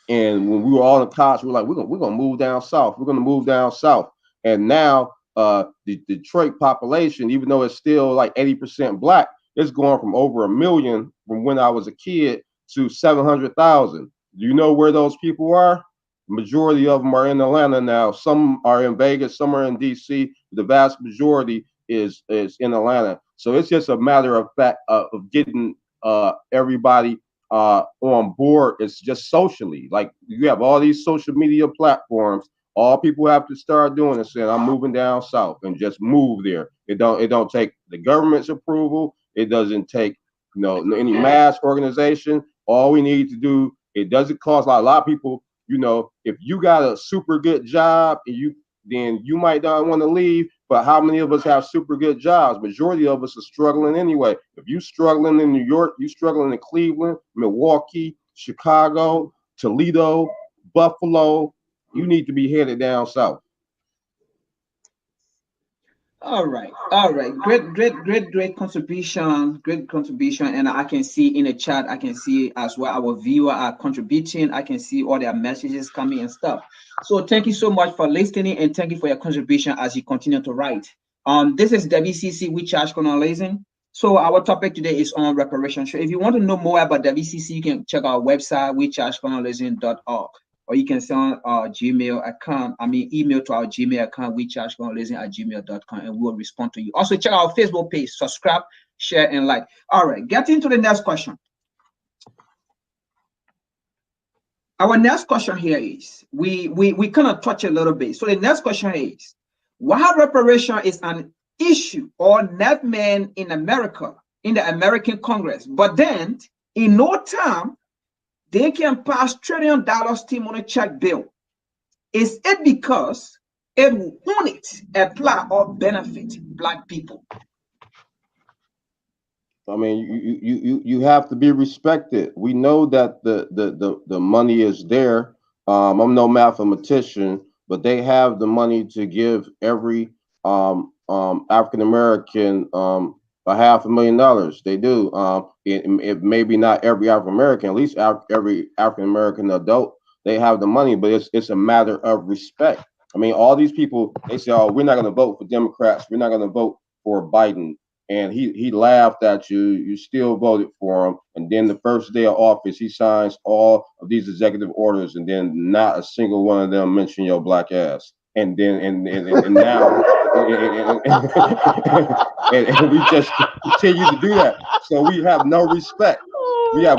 Speaker 4: And when we were all in college, we were like, we're gonna move down south. We're gonna move down south. And now the Detroit population, even though it's still like 80% Black, It's going from over 1 million from when I was a kid to 700,000. Do you know where those people are? Majority of them are in Atlanta now. Some are in Vegas, some are in DC. The vast majority is in Atlanta. So it's just a matter of fact of getting everybody on board. It's just socially. Like you have all these social media platforms. All people have to start doing is saying, "I'm moving down south," and just move there. It don't take the government's approval. It doesn't take any mass organization. All we need to do. It doesn't cost a lot of people. If you got a super good job and then you might not want to leave, but how many of us have super good jobs? Majority of us are struggling anyway. If you struggling in New York, you struggling in Cleveland, Milwaukee, Chicago, Toledo, Buffalo, you need to be headed down south.
Speaker 1: All right. Great contribution. Great contribution. And I can see in the chat, I can see as well our viewer are contributing. I can see all their messages coming and stuff. So thank you so much for listening and thank you for your contribution as you continue to write. This is WCC We Charge Colonialism. So our topic today is on reparations. So if you want to know more about WCC, you can check our website, wechargecolonialism.org. Or you can send our Gmail account, email to our Gmail account, wechargecolonialism@gmail.com, and we'll respond to you. Also, check our Facebook page, subscribe, share, and like. All right, getting to the next question. Our next question here is, we kind of touch a little bit. So the next question is, why reparation is an issue or not man in America, in the American Congress, but then in no time, they can pass $1 trillion stimulus check bill. Is it because it won't apply or benefit Black people?
Speaker 4: I mean, you have to be respected. We know that the money is there. I'm no mathematician, but they have the money to give every African American $500,000. They do. It maybe not every African American, at least every African American adult. They have the money, but it's a matter of respect. I mean, all these people, they say, "Oh, we're not going to vote for Democrats. We're not going to vote for Biden." And he laughed at you. You still voted for him. And then the first day of office, he signs all of these executive orders, and then not a single one of them mention your black ass. And then and now and we just continue to do that. So we have no respect. We have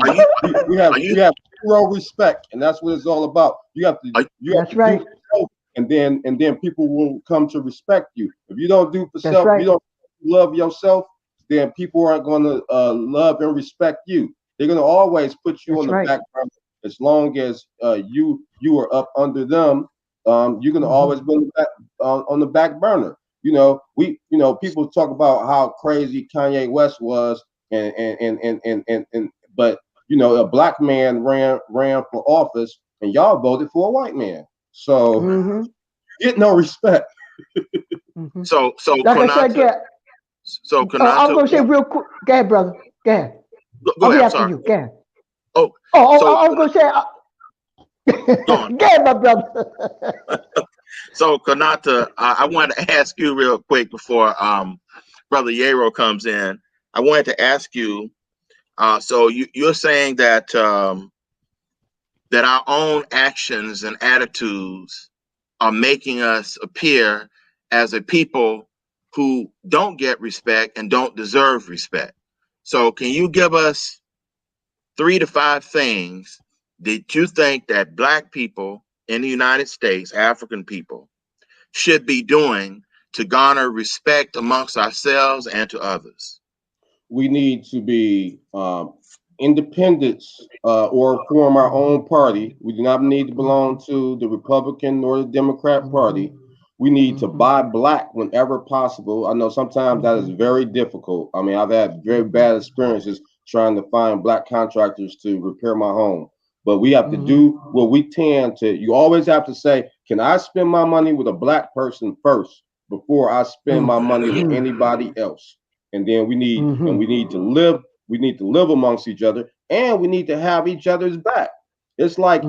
Speaker 4: zero respect, and that's what it's all about. You have to
Speaker 2: That's right.
Speaker 4: do self, and then people will come to respect you. If you don't do for self,
Speaker 2: right.
Speaker 4: you don't love yourself, then people aren't going to love and respect you. They're going to always put you on the back burner. As long as you are up under them, you're going to always be on the back burner. People talk about how crazy Kanye West was, but a black man ran for office, and y'all voted for a white man. So you get no respect.
Speaker 3: So
Speaker 2: like I said,
Speaker 3: So
Speaker 2: I'm gonna say real quick. Go ahead, brother. Go ahead.
Speaker 3: Go ahead.
Speaker 2: I'll be
Speaker 3: I'm
Speaker 2: after
Speaker 3: sorry.
Speaker 2: you. Go ahead.
Speaker 3: So
Speaker 2: I'm gonna say.
Speaker 3: go on.
Speaker 2: Go ahead, my brother.
Speaker 3: So Kanata, I wanted to ask you real quick before Brother Yero comes in. I wanted to ask you. So you're saying that that our own actions and attitudes are making us appear as a people who don't get respect and don't deserve respect. So can you give us 3 to 5 things that you think that Black people in the United States, African people, should be doing to garner respect amongst ourselves and to others?
Speaker 4: We need to be independents or form our own party. We do not need to belong to the Republican or the Democrat Party. We need to buy black whenever possible. I know sometimes that is very difficult. I mean, I've had very bad experiences trying to find black contractors to repair my home. But we have to do what we can to. You always have to say, can I spend my money with a black person first before I spend my money with anybody else? And then we need to live. We need to live amongst each other, and we need to have each other's back. It's like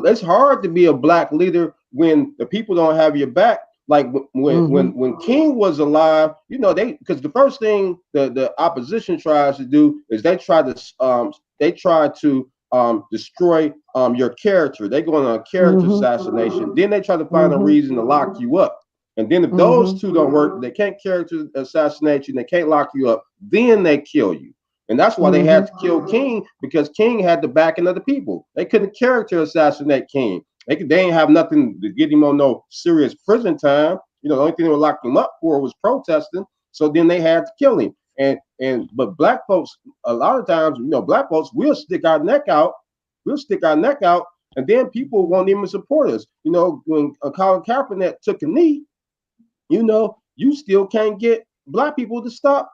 Speaker 4: it's hard to be a black leader when the people don't have your back. like when King was alive, you know, because the first thing the opposition tries to do is they try to destroy your character. They go on a character assassination. Then they try to find a reason to lock you up. And then if those two don't work, they can't character assassinate you, they can't lock you up, then they kill you. And that's why they had to kill King, because King had the backing of the people. They couldn't character assassinate King. They ain't have nothing to get him on no serious prison time. You know, the only thing they would lock him up for was protesting. So then they had to kill him. But black folks, a lot of times, you know, black folks will stick our neck out. And then people won't even support us. You know, when Colin Kaepernick took a knee, you know, you still can't get black people to stop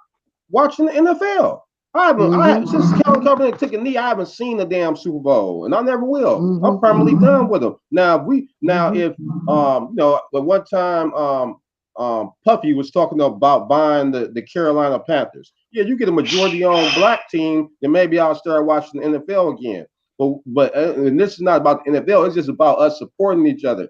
Speaker 4: watching the NFL. Since Colin Kaepernick took a knee, I haven't seen a damn Super Bowl, and I never will. I'm permanently done with them. If you know, at one time Puffy was talking about buying the Carolina Panthers. Yeah, you get a majority-owned black team, then maybe I'll start watching the NFL again. But and this is not about the NFL. It's just about us supporting each other.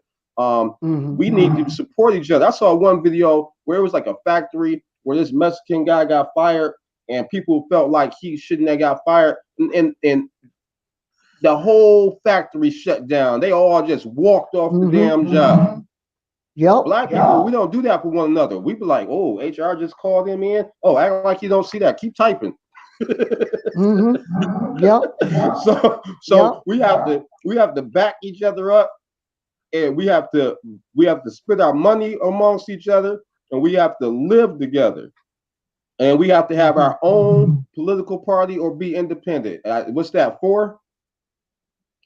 Speaker 4: We need to support each other. I saw one video where it was like a factory where this Mexican guy got fired, and people felt like he shouldn't have got fired, and the whole factory shut down. They all just walked off the damn job.
Speaker 2: Yep.
Speaker 4: Black people, we don't do that for one another. We be like, oh, HR just called him in. Oh, act like you don't see that. Keep typing.
Speaker 2: Yep.
Speaker 4: So we have to back each other up, and we have to split our money amongst each other, and we have to live together. And we have to have our own political party or be independent. What's that for?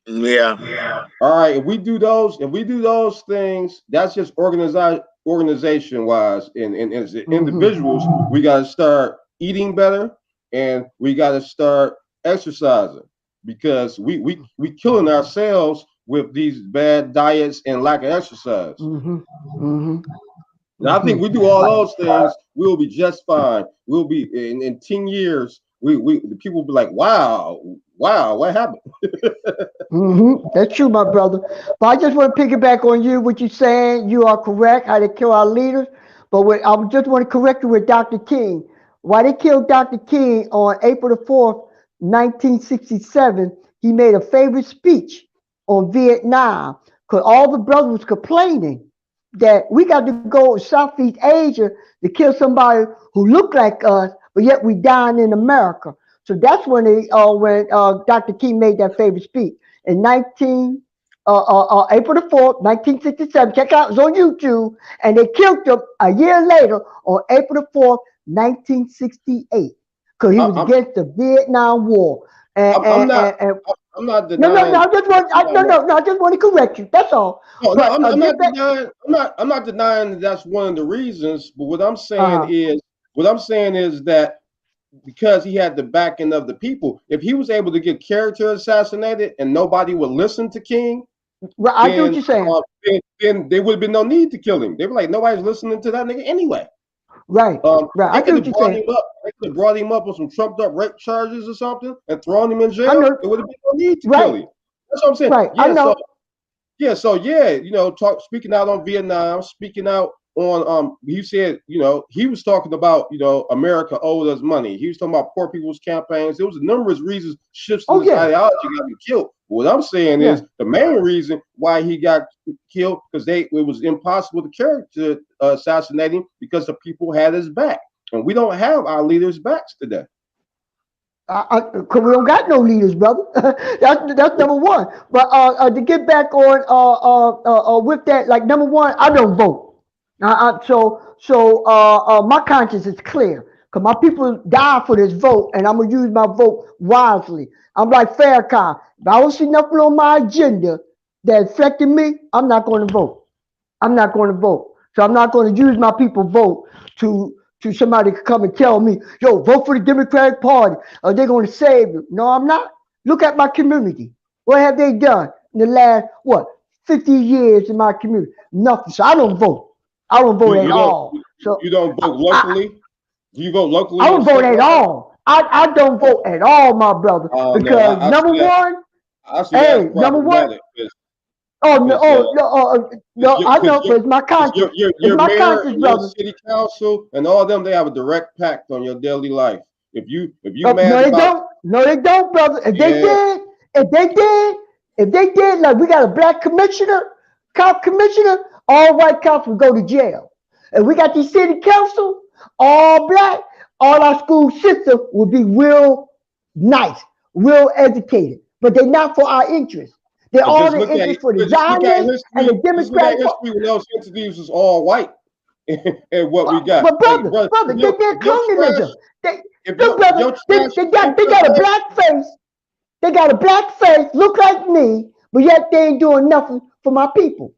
Speaker 3: Yeah.
Speaker 4: All right. If we do those things, that's just organization wise. And as individuals, we got to start eating better, and we got to start exercising, because we killing ourselves with these bad diets and lack of exercise. And I think we do all those things, we'll be just fine. We'll be in 10 years. The people will be like, wow, what happened?
Speaker 2: That's true, my brother. But I just want to piggyback on you. What you're saying, you are correct. How they kill our leaders. But I just want to correct you with Dr. King. Why they killed Dr. King on April the 4th, 1967? He made a favorite speech on Vietnam, because all the brothers was complaining that we got to go to Southeast Asia to kill somebody who looked like us, but yet we dying in America. So that's when Dr. King made that favorite speech in April the 4th, 1967. Check out, it's on YouTube, and they killed him a year later on April the 4th, 1968, because he was against the Vietnam War.
Speaker 4: I'm not denying.
Speaker 2: No, I just want to correct you. That's all.
Speaker 4: I'm not denying that that's one of the reasons. But what I'm saying is that because he had the backing of the people, if he was able to get character assassinated and nobody would listen to King,
Speaker 2: I know what you're saying.
Speaker 4: Then there would have been no need to kill him. They were like, nobody's listening to that nigga anyway.
Speaker 2: Right. I
Speaker 4: could have brought him up. They could have brought him up with some trumped up rape charges or something and thrown him in jail. There would have been no need to kill him. That's what I'm saying.
Speaker 2: Right. I know.
Speaker 4: You know, speaking out on Vietnam, speaking out on he said, you know, he was talking about, you know, America owed us money. He was talking about poor people's campaigns. There was a numerous reasons shifts in his ideology got him killed. What I'm saying is the main reason why he got killed, because it was impossible to character assassinate him, because the people had his back, and we don't have our leaders' backs today.
Speaker 2: Cause we don't got no leaders, brother. that's number one. But to get back on with that, like, number one, I don't vote. So my conscience is clear, because my people die for this vote, and I'm gonna use my vote wisely. I'm like Farrakhan. If I don't see nothing on my agenda that affected me, I'm not going to vote. So I'm not going to use my people's vote to somebody to come and tell me, yo, vote for the Democratic Party, or they're going to save you. No, I'm not. Look at my community. What have they done in the last, 50 years in my community? Nothing. So I don't vote. I don't vote at all. So
Speaker 4: you don't vote locally? Do you vote locally?
Speaker 2: I don't vote at all. I don't vote at all, my brother. Because number one, Oh no,
Speaker 4: Because
Speaker 2: no, I know, but it's my conscience. It's
Speaker 4: your
Speaker 2: my
Speaker 4: mayor
Speaker 2: conscience,
Speaker 4: and your
Speaker 2: brother.
Speaker 4: city council and all of them, they have a direct pact on your daily life. If you
Speaker 2: No,
Speaker 4: mad
Speaker 2: they
Speaker 4: about,
Speaker 2: don't. No, they don't, brother.
Speaker 4: yeah,
Speaker 2: If they did, like we got a black commissioner, cop commissioner, all white cops would go to jail. And we got the city council, all black, all our school system would be real nice, real educated. But they're not for our interest. They're
Speaker 4: but
Speaker 2: all the interest for the
Speaker 4: just look at
Speaker 2: Zionists and the
Speaker 4: history. Just look at
Speaker 2: Democratic Party.
Speaker 4: history when those entities was all white and what we got.
Speaker 2: But
Speaker 4: Like,
Speaker 2: brother,
Speaker 4: brother,
Speaker 2: brother, they did
Speaker 4: if your trash,
Speaker 2: colonialism. They
Speaker 4: if
Speaker 2: look,
Speaker 4: your
Speaker 2: brother, they,
Speaker 4: trash
Speaker 2: they got
Speaker 4: stink
Speaker 2: they
Speaker 4: up
Speaker 2: got a
Speaker 4: like,
Speaker 2: black face. They got a black face, look like me, but yet they ain't doing nothing for my people.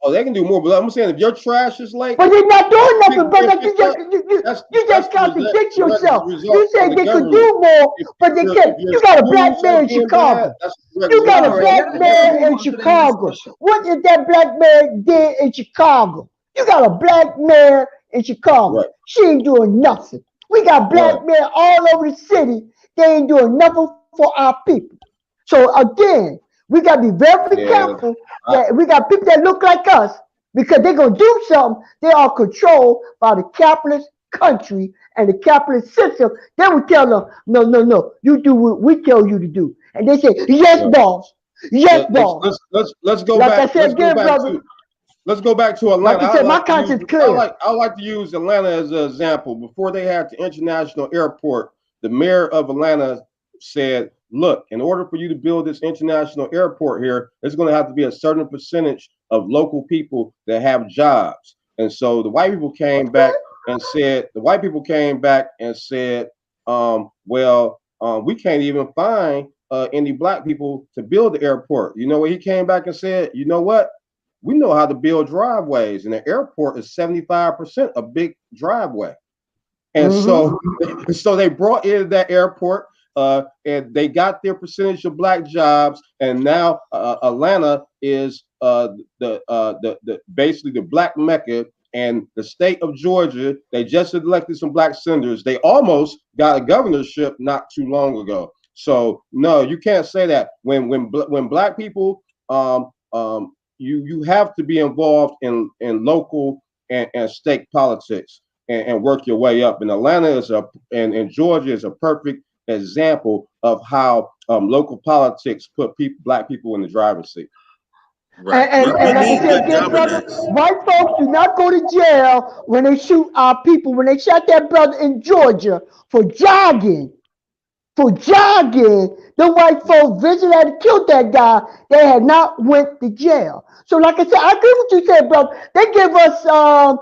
Speaker 4: oh, they can do more. But I'm saying, if your trash is like
Speaker 2: But they're not doing nothing,
Speaker 4: being
Speaker 2: brother.
Speaker 4: picked up,
Speaker 2: You
Speaker 4: that's
Speaker 2: just contradict yourself.
Speaker 4: the result
Speaker 2: You
Speaker 4: of
Speaker 2: say
Speaker 4: the
Speaker 2: they could
Speaker 4: government.
Speaker 2: do more, but they
Speaker 4: If
Speaker 2: can't.
Speaker 4: your
Speaker 2: You got a black
Speaker 4: schools are
Speaker 2: mayor in
Speaker 4: being bad,
Speaker 2: Chicago.
Speaker 4: that's a direct
Speaker 2: You got
Speaker 4: result
Speaker 2: a
Speaker 4: of
Speaker 1: All right,
Speaker 2: black
Speaker 4: the
Speaker 1: let's
Speaker 2: mayor
Speaker 1: move
Speaker 2: in
Speaker 1: on to the next
Speaker 2: Chicago.
Speaker 1: question.
Speaker 2: What is that black mayor did in Chicago? You got a black mayor in Chicago.
Speaker 4: right,
Speaker 2: She ain't doing nothing. We got
Speaker 4: right.
Speaker 2: black mayor all over the city. They ain't doing nothing for our people. So again, we got to be very
Speaker 4: Yeah,
Speaker 2: careful
Speaker 4: I,
Speaker 2: that we got people that look like us because they're going to do something. They are controlled by the capitalist country and the capitalist system. They will tell them, no, no, no, you do what we tell you to do. And they say, yes,
Speaker 4: yeah.
Speaker 2: boss. Yes,
Speaker 4: Let, let's
Speaker 2: boss.
Speaker 4: let's go
Speaker 2: Like I
Speaker 4: back.
Speaker 2: said again, brother,
Speaker 4: Let's go back to
Speaker 2: like
Speaker 4: Atlanta.
Speaker 2: I said, my conscience clear.
Speaker 4: I like to use Atlanta as an example. Before they had the international airport, the mayor of Atlanta said, "Look, in order for you to build this international airport here, there's going to have to be a certain percentage of local people that have jobs." And so the white people came back and said, we can't even find any black people to build the airport. You know what he came back and said? You know what? We know how to build driveways, and the airport is 75% a big driveway. And so they brought in that airport, and they got their percentage of black jobs, and now Atlanta is the basically the black mecca. And the state of Georgia, they just elected some black senators. They almost got a governorship not too long ago. So no, you can't say that when black people you have to be involved in local and state politics and work your way up. And Atlanta is and Georgia is a perfect example of how local politics put black people in the driver's seat.
Speaker 3: Right.
Speaker 2: And
Speaker 3: We
Speaker 2: like I
Speaker 3: need
Speaker 2: said
Speaker 3: good
Speaker 2: again, brother,
Speaker 3: governance.
Speaker 2: white folks do not go to jail when they shoot our people. When they shot that brother in Georgia for jogging, the white folks visited and killed that guy. They had not went to jail. So like I said, I agree with you said, brother. They give us a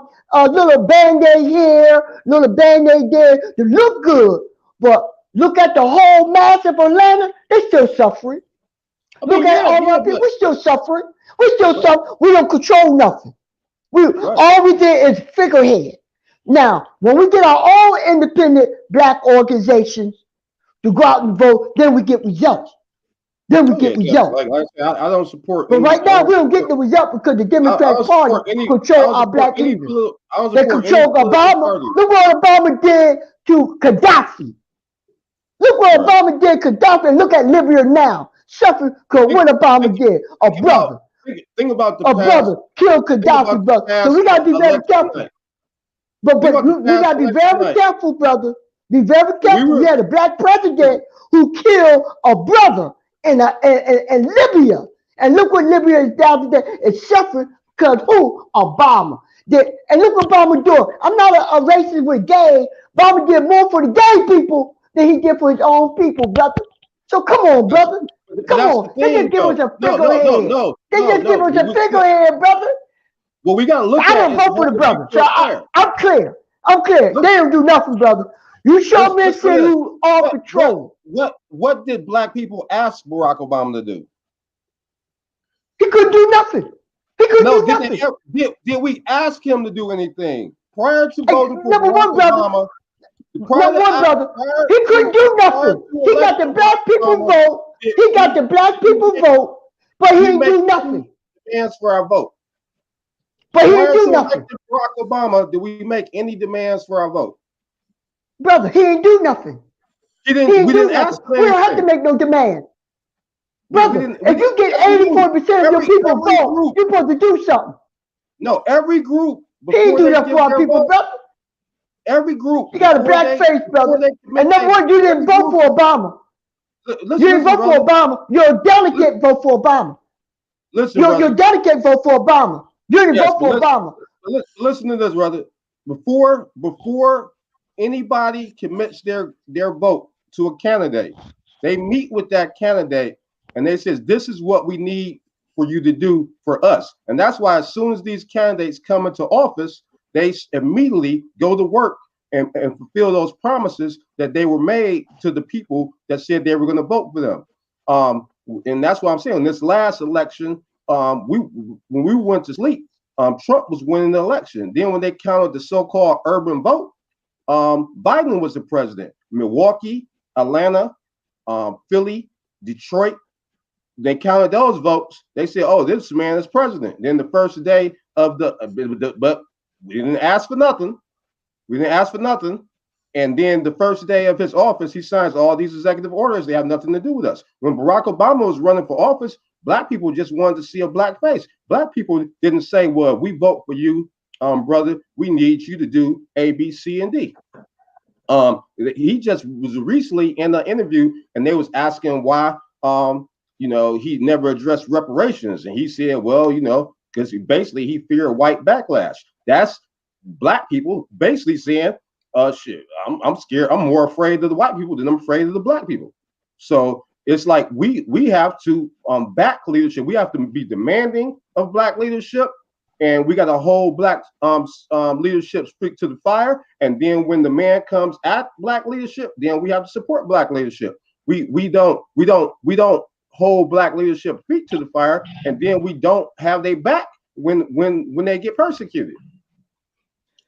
Speaker 2: little band-aid here, little band-aid there to look good. But look at the whole mass of Atlanta, they still suffering. Look at all our people, we still suffering. We still suffer. We don't control nothing. All we did is figurehead. Now, when we get our own independent black organizations to go out and vote, then we get results. Then we get results.
Speaker 4: Like I said, I don't support.
Speaker 2: But right now, we don't get the result because the Democratic Party control our black leaders. They control Obama. Look what Obama did to Gaddafi. Look what Obama did to Gaddafi, and look at Libya now. Suffering because what Obama did. A brother.
Speaker 4: Think about the
Speaker 2: a brother killed Gaddafi, brother. So we gotta be very careful. But we gotta be very careful, brother. Be very careful. We had a black president who killed a brother in Libya. And look what Libya is down today. It's suffering because who? Obama. And look what Obama doing. I'm not a racist with gay. Obama did more for the gay people than he did for his own people, brother. So come on, brother. Come on. They just give us a figurehead. They just give us a figurehead, brother.
Speaker 4: Well, we gotta look.
Speaker 2: I don't vote for the brother. So I'm clear. They don't do nothing, brother. You show me a city who all control.
Speaker 4: What did black people ask Barack Obama to do?
Speaker 2: He couldn't do nothing.
Speaker 4: Did we ask him to do anything prior to voting for
Speaker 2: number one, brother? Number one, brother. He couldn't do nothing. He got the black people vote. He got the black people vote, but he didn't do nothing.
Speaker 4: Demands for our vote.
Speaker 2: But he didn't do nothing.
Speaker 4: Barack Obama, did we make any demands for our vote?
Speaker 2: Brother, he didn't do nothing.
Speaker 4: We didn't ask.
Speaker 2: We don't have to make no demand. Brother, if you get 84% of your people vote, you're supposed to do something.
Speaker 4: No, every group
Speaker 2: He ain't do that for our people, brother.
Speaker 4: Every group.
Speaker 2: You got a black face, brother. And number one, you didn't vote for Obama. You didn't vote for Obama. Your delegate vote for Obama. Your delegate vote for Obama. You didn't vote for Obama.
Speaker 4: Listen to this, brother. Before anybody commits their vote to a candidate, they meet with that candidate and they says, this is what we need for you to do for us. And that's why as soon as these candidates come into office, they immediately go to work and fulfill those promises that they were made to the people that said they were going to vote for them. And that's why I'm saying in this last election, when we went to sleep, Trump was winning the election. Then when they counted the so-called urban vote, Biden was the president. Milwaukee, Atlanta, Philly, Detroit, they counted those votes. They said, oh, this man is president. Then the first day of but we didn't ask for nothing. We didn't ask for nothing. And then the first day of his office, he signs all these executive orders. They have nothing to do with us. When Barack Obama was running for office, black people just wanted to see a black face. Black people didn't say, well, we vote for you, brother. We need you to do A, B, C, and D. He just was recently in an interview and they was asking why, he never addressed reparations. And he said, well, because he feared white backlash. That's black people basically saying, shit, I'm scared. I'm more afraid of the white people than I'm afraid of the black people. So it's like we have to back leadership. We have to be demanding of black leadership, and we got to hold black leadership feet to the fire. And then when the man comes at black leadership, then we have to support black leadership. We don't hold black leadership feet to the fire, and then we don't have their back when they get persecuted.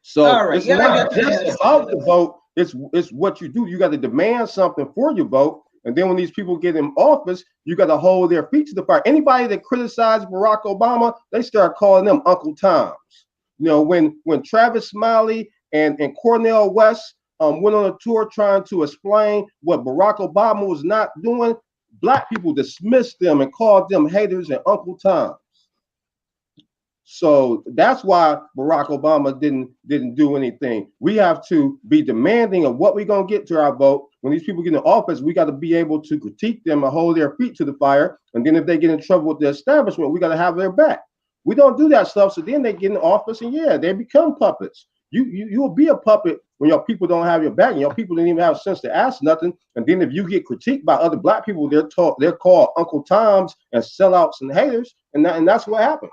Speaker 4: So it's not just about the vote. It's what you do. You got to demand something for your vote. And then when these people get in office, you got to hold their feet to the fire. Anybody that criticized Barack Obama, they start calling them Uncle Toms. When Travis Smiley and Cornel West went on a tour trying to explain what Barack Obama was not doing, black people dismissed them and called them haters and Uncle Toms. So that's why Barack Obama didn't do anything. We have to be demanding of what we're going to get to our vote. When these people get in office, we got to be able to critique them and hold their feet to the fire. And then if they get in trouble with the establishment, we got to have their back. We don't do that stuff. So then they get in office and they become puppets. You will be a puppet when your people don't have your back and your people didn't even have sense to ask nothing. And then if you get critiqued by other black people, they're called Uncle Toms and sellouts and haters. And that's what happened.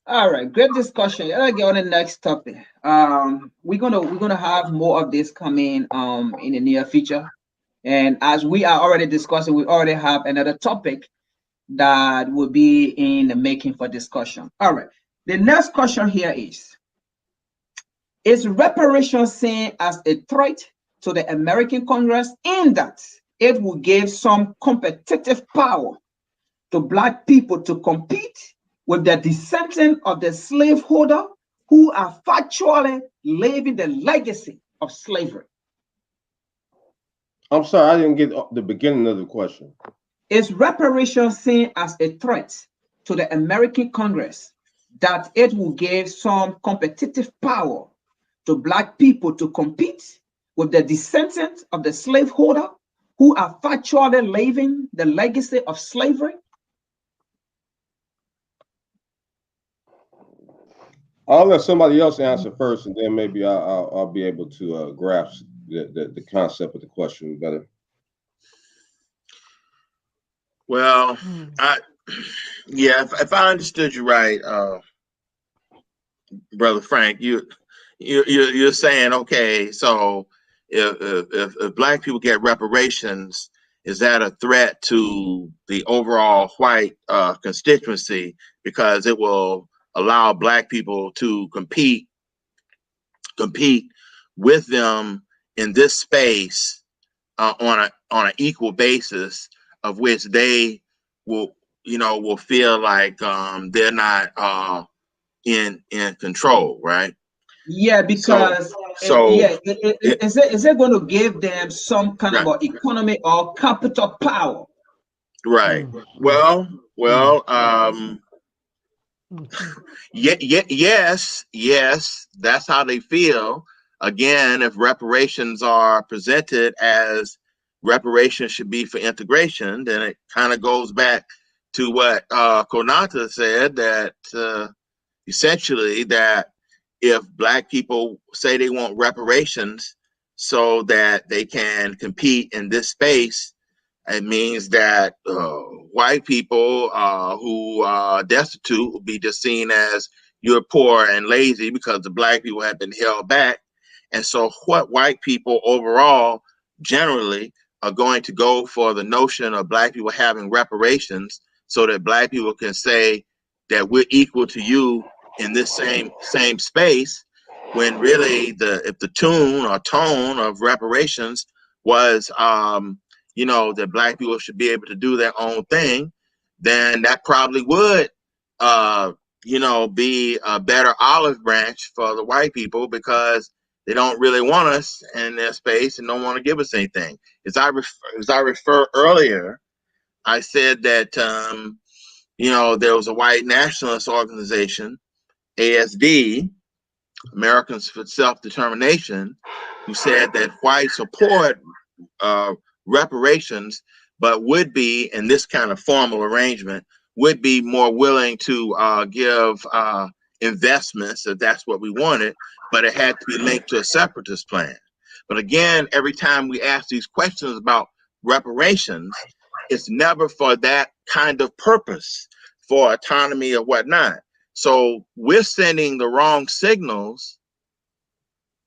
Speaker 1: All right, great discussion. Let's get on the next topic. We're gonna have more of this coming in the near future. And as we are already discussing, we already have another topic that will be in the making for discussion. All right. The next question here is reparations seen as a threat to the American Congress in that it will give some competitive power to black people to compete with the descendants of the slaveholder who are factually living the legacy of slavery?
Speaker 4: I'm sorry, I didn't get the beginning of the question.
Speaker 1: Is reparations seen as a threat to the American Congress that it will give some competitive power to black people to compete with the descendants of the slaveholder who are factually living the legacy of slavery?
Speaker 4: I'll let somebody else answer first, and then maybe I'll be able to grasp the concept of the question better.
Speaker 3: Well, if I understood you right, Brother Frank, you're saying, okay, so if black people get reparations, is that a threat to the overall white constituency because it will allow black people to compete with them in this space on an equal basis, of which they will feel like they're not in control, right?
Speaker 1: Yeah, because is it going to give them some kind of economy or capital power
Speaker 3: Right. Well, well, yes, that's how they feel. Again, if reparations are presented as reparations should be for integration, then it kind of goes back to what Konata said, that essentially that if Black people say they want reparations so that they can compete in this space, it means that white people who are destitute will be just seen as you're poor and lazy because the Black people have been held back. And so what white people overall generally are going to go for the notion of Black people having reparations so that Black people can say that we're equal to you in this same space, when really if the tune or tone of reparations was that Black people should be able to do their own thing, then that probably would, be a better olive branch for the white people, because they don't really want us in their space and don't want to give us anything. As I refer earlier, I said that, there was a white nationalist organization, ASD, Americans for Self-Determination, who said that whites support reparations, but would be, in this kind of formal arrangement, would be more willing to give investments if that's what we wanted, but it had to be linked to a separatist plan. But again, every time we ask these questions about reparations, it's never for that kind of purpose, for autonomy or whatnot. So we're sending the wrong signals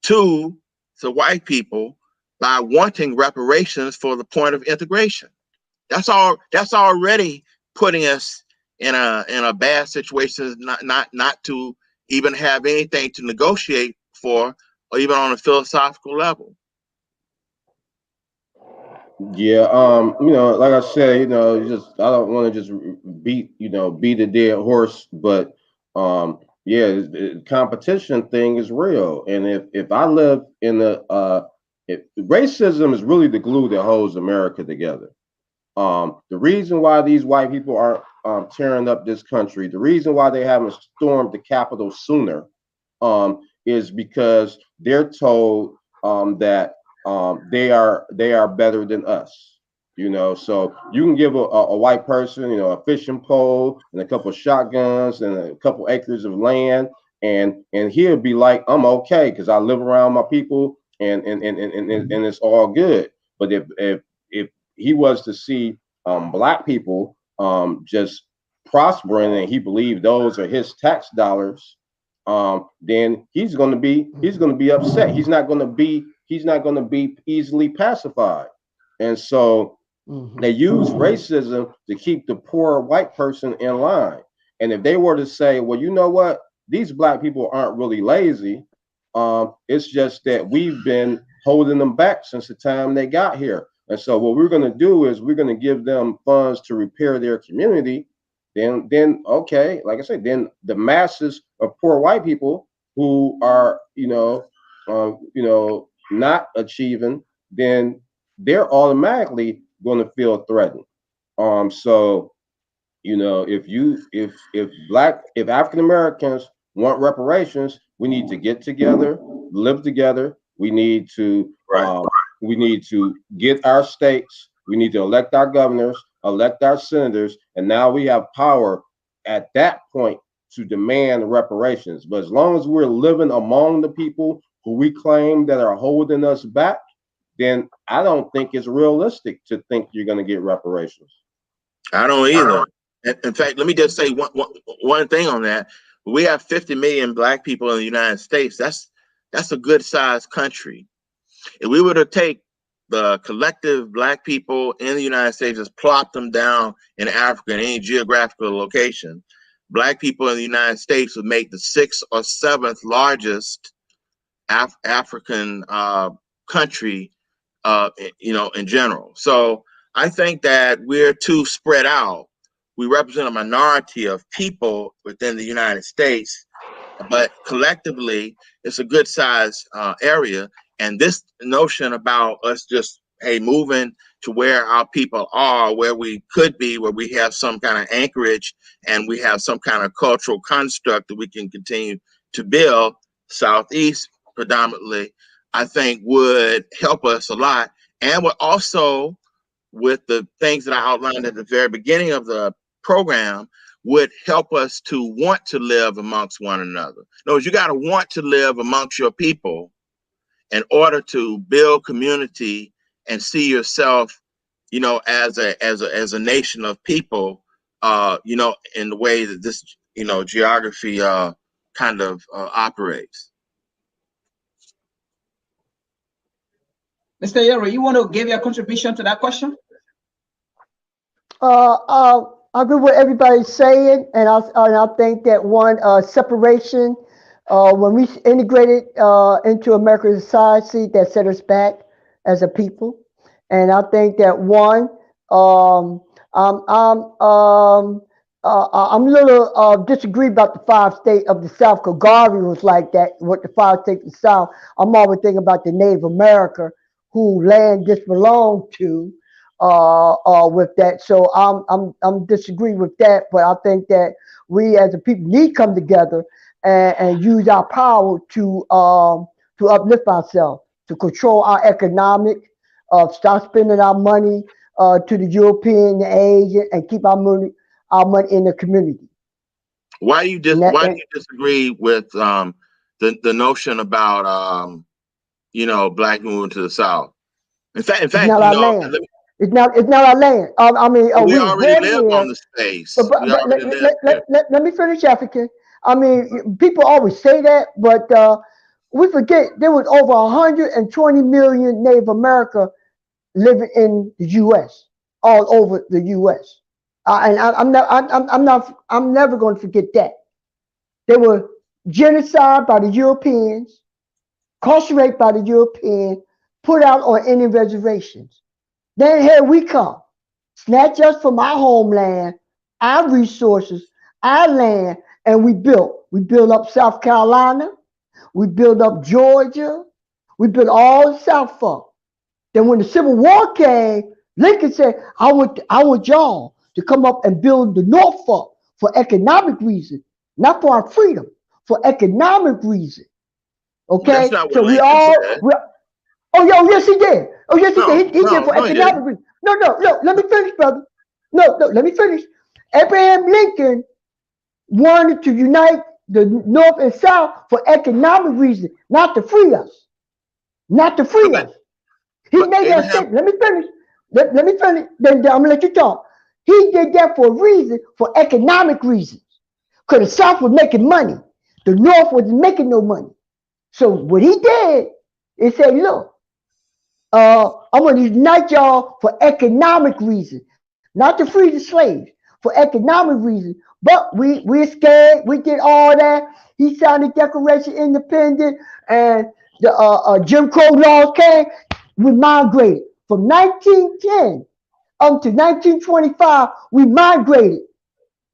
Speaker 3: to the white people by wanting reparations for the point of integration. That's already putting us in a bad situation, not to even have anything to negotiate for, or even on a philosophical level.
Speaker 4: Yeah, like I said, I don't want to just beat a dead horse, but yeah, the competition thing is real. And if I live in if racism is really the glue that holds America together. The reason why these white people aren't tearing up this country, the reason why they haven't stormed the Capitol sooner, is because they're told that they are better than us. So you can give a white person, a fishing pole and a couple of shotguns and a couple acres of land, and he'll be like, I'm okay because I live around my people, and it's all good. But if he was to see Black people just prospering, and he believed those are his tax dollars, then he's going to be upset. He's not going to be easily pacified. And so they use racism to keep the poor white person in line. And if they were to say, well, you know what, these Black people aren't really lazy. It's just that we've been holding them back since the time they got here. And so what we're going to do is we're going to give them funds to repair their community. Then okay, like I said, then the masses of poor white people who are not achieving, then they're automatically going to feel threatened. So if African Americans want reparations, we need to get together, live together. We need to get our states. We need to elect our governors, elect our senators, and now we have power at that point to demand reparations. But as long as we're living among the people who we claim that are holding us back, then I don't think it's realistic to think you're going to get reparations.
Speaker 3: I don't either. In fact, let me just say one thing on that. We have 50 million Black people in the United States. That's a good sized country. If we were to take the collective Black people in the United States, just plop them down in Africa in any geographical location, Black people in the United States would make the 6th or 7th largest African country, in general. So I think that we're too spread out. We represent a minority of people within the United States, but collectively, it's a good size area. And this notion about us just moving to where our people are, where we could be, where we have some kind of anchorage and we have some kind of cultural construct that we can continue to build, Southeast predominantly, I think would help us a lot. And would also, with the things that I outlined at the very beginning of the program, would help us to want to live amongst one another. In other words, you got to want to live amongst your people in order to build community and see yourself, you know, as a nation of people, you know, in the way that this, you know, geography kind of operates.
Speaker 1: Mr. Yero, you want to give your contribution to that question?
Speaker 2: I agree with what everybody's saying, and I think that one separation, when we integrated into American society, that set us back as a people, and I think that one, I'm a little disagree about the 5 states of the South, because Garvey was like that. What the 5 states of the South, I'm always thinking about the Native America who land this belonged to. With that, so I'm disagree with that, but I think that we as a people need to come together and use our power to uplift ourselves, to control our economic, stop spending our money to the European, the Asian, and keep our money in the community.
Speaker 3: Why do you disagree with the notion about you know, black moving to the South? In fact,
Speaker 2: it's not our land. It's not our land. I mean,
Speaker 3: we already live on the space.
Speaker 2: Let me finish, African. I mean, people always say that, but we forget there was over 120 million Native America living in the U.S., all over the U.S. And I'm never going to forget that. They were genocide by the Europeans, incarcerated by the Europeans, put out on Indian reservations. Then here we come, snatch us from our homeland, our resources, our land, and we built. We built up South Carolina, we built up Georgia, we built all the South Fork. Then when the Civil War came, Lincoln said, I want y'all to come up and build the North Fork for economic reasons, not for our freedom, for economic reasons. Okay? So we all, oh, yes, he did. Oh, yes, he did. He did for economic reasons. No, let me finish, brother. No, let me finish. Abraham Lincoln wanted to unite the North and South for economic reasons, not to free us. Not to free us. He made that statement. Let me finish. Let me finish. Then I'm going to let you talk. He did that for a reason, for economic reasons. Because the South was making money. The North wasn't making no money. So what he did is say, look, I'm going to unite y'all for economic reasons, not to free the slaves, for economic reasons. But we're scared. We did all that. He signed the Declaration of Independence, and the Jim Crow laws came. We migrated from 1910 up to 1925. We migrated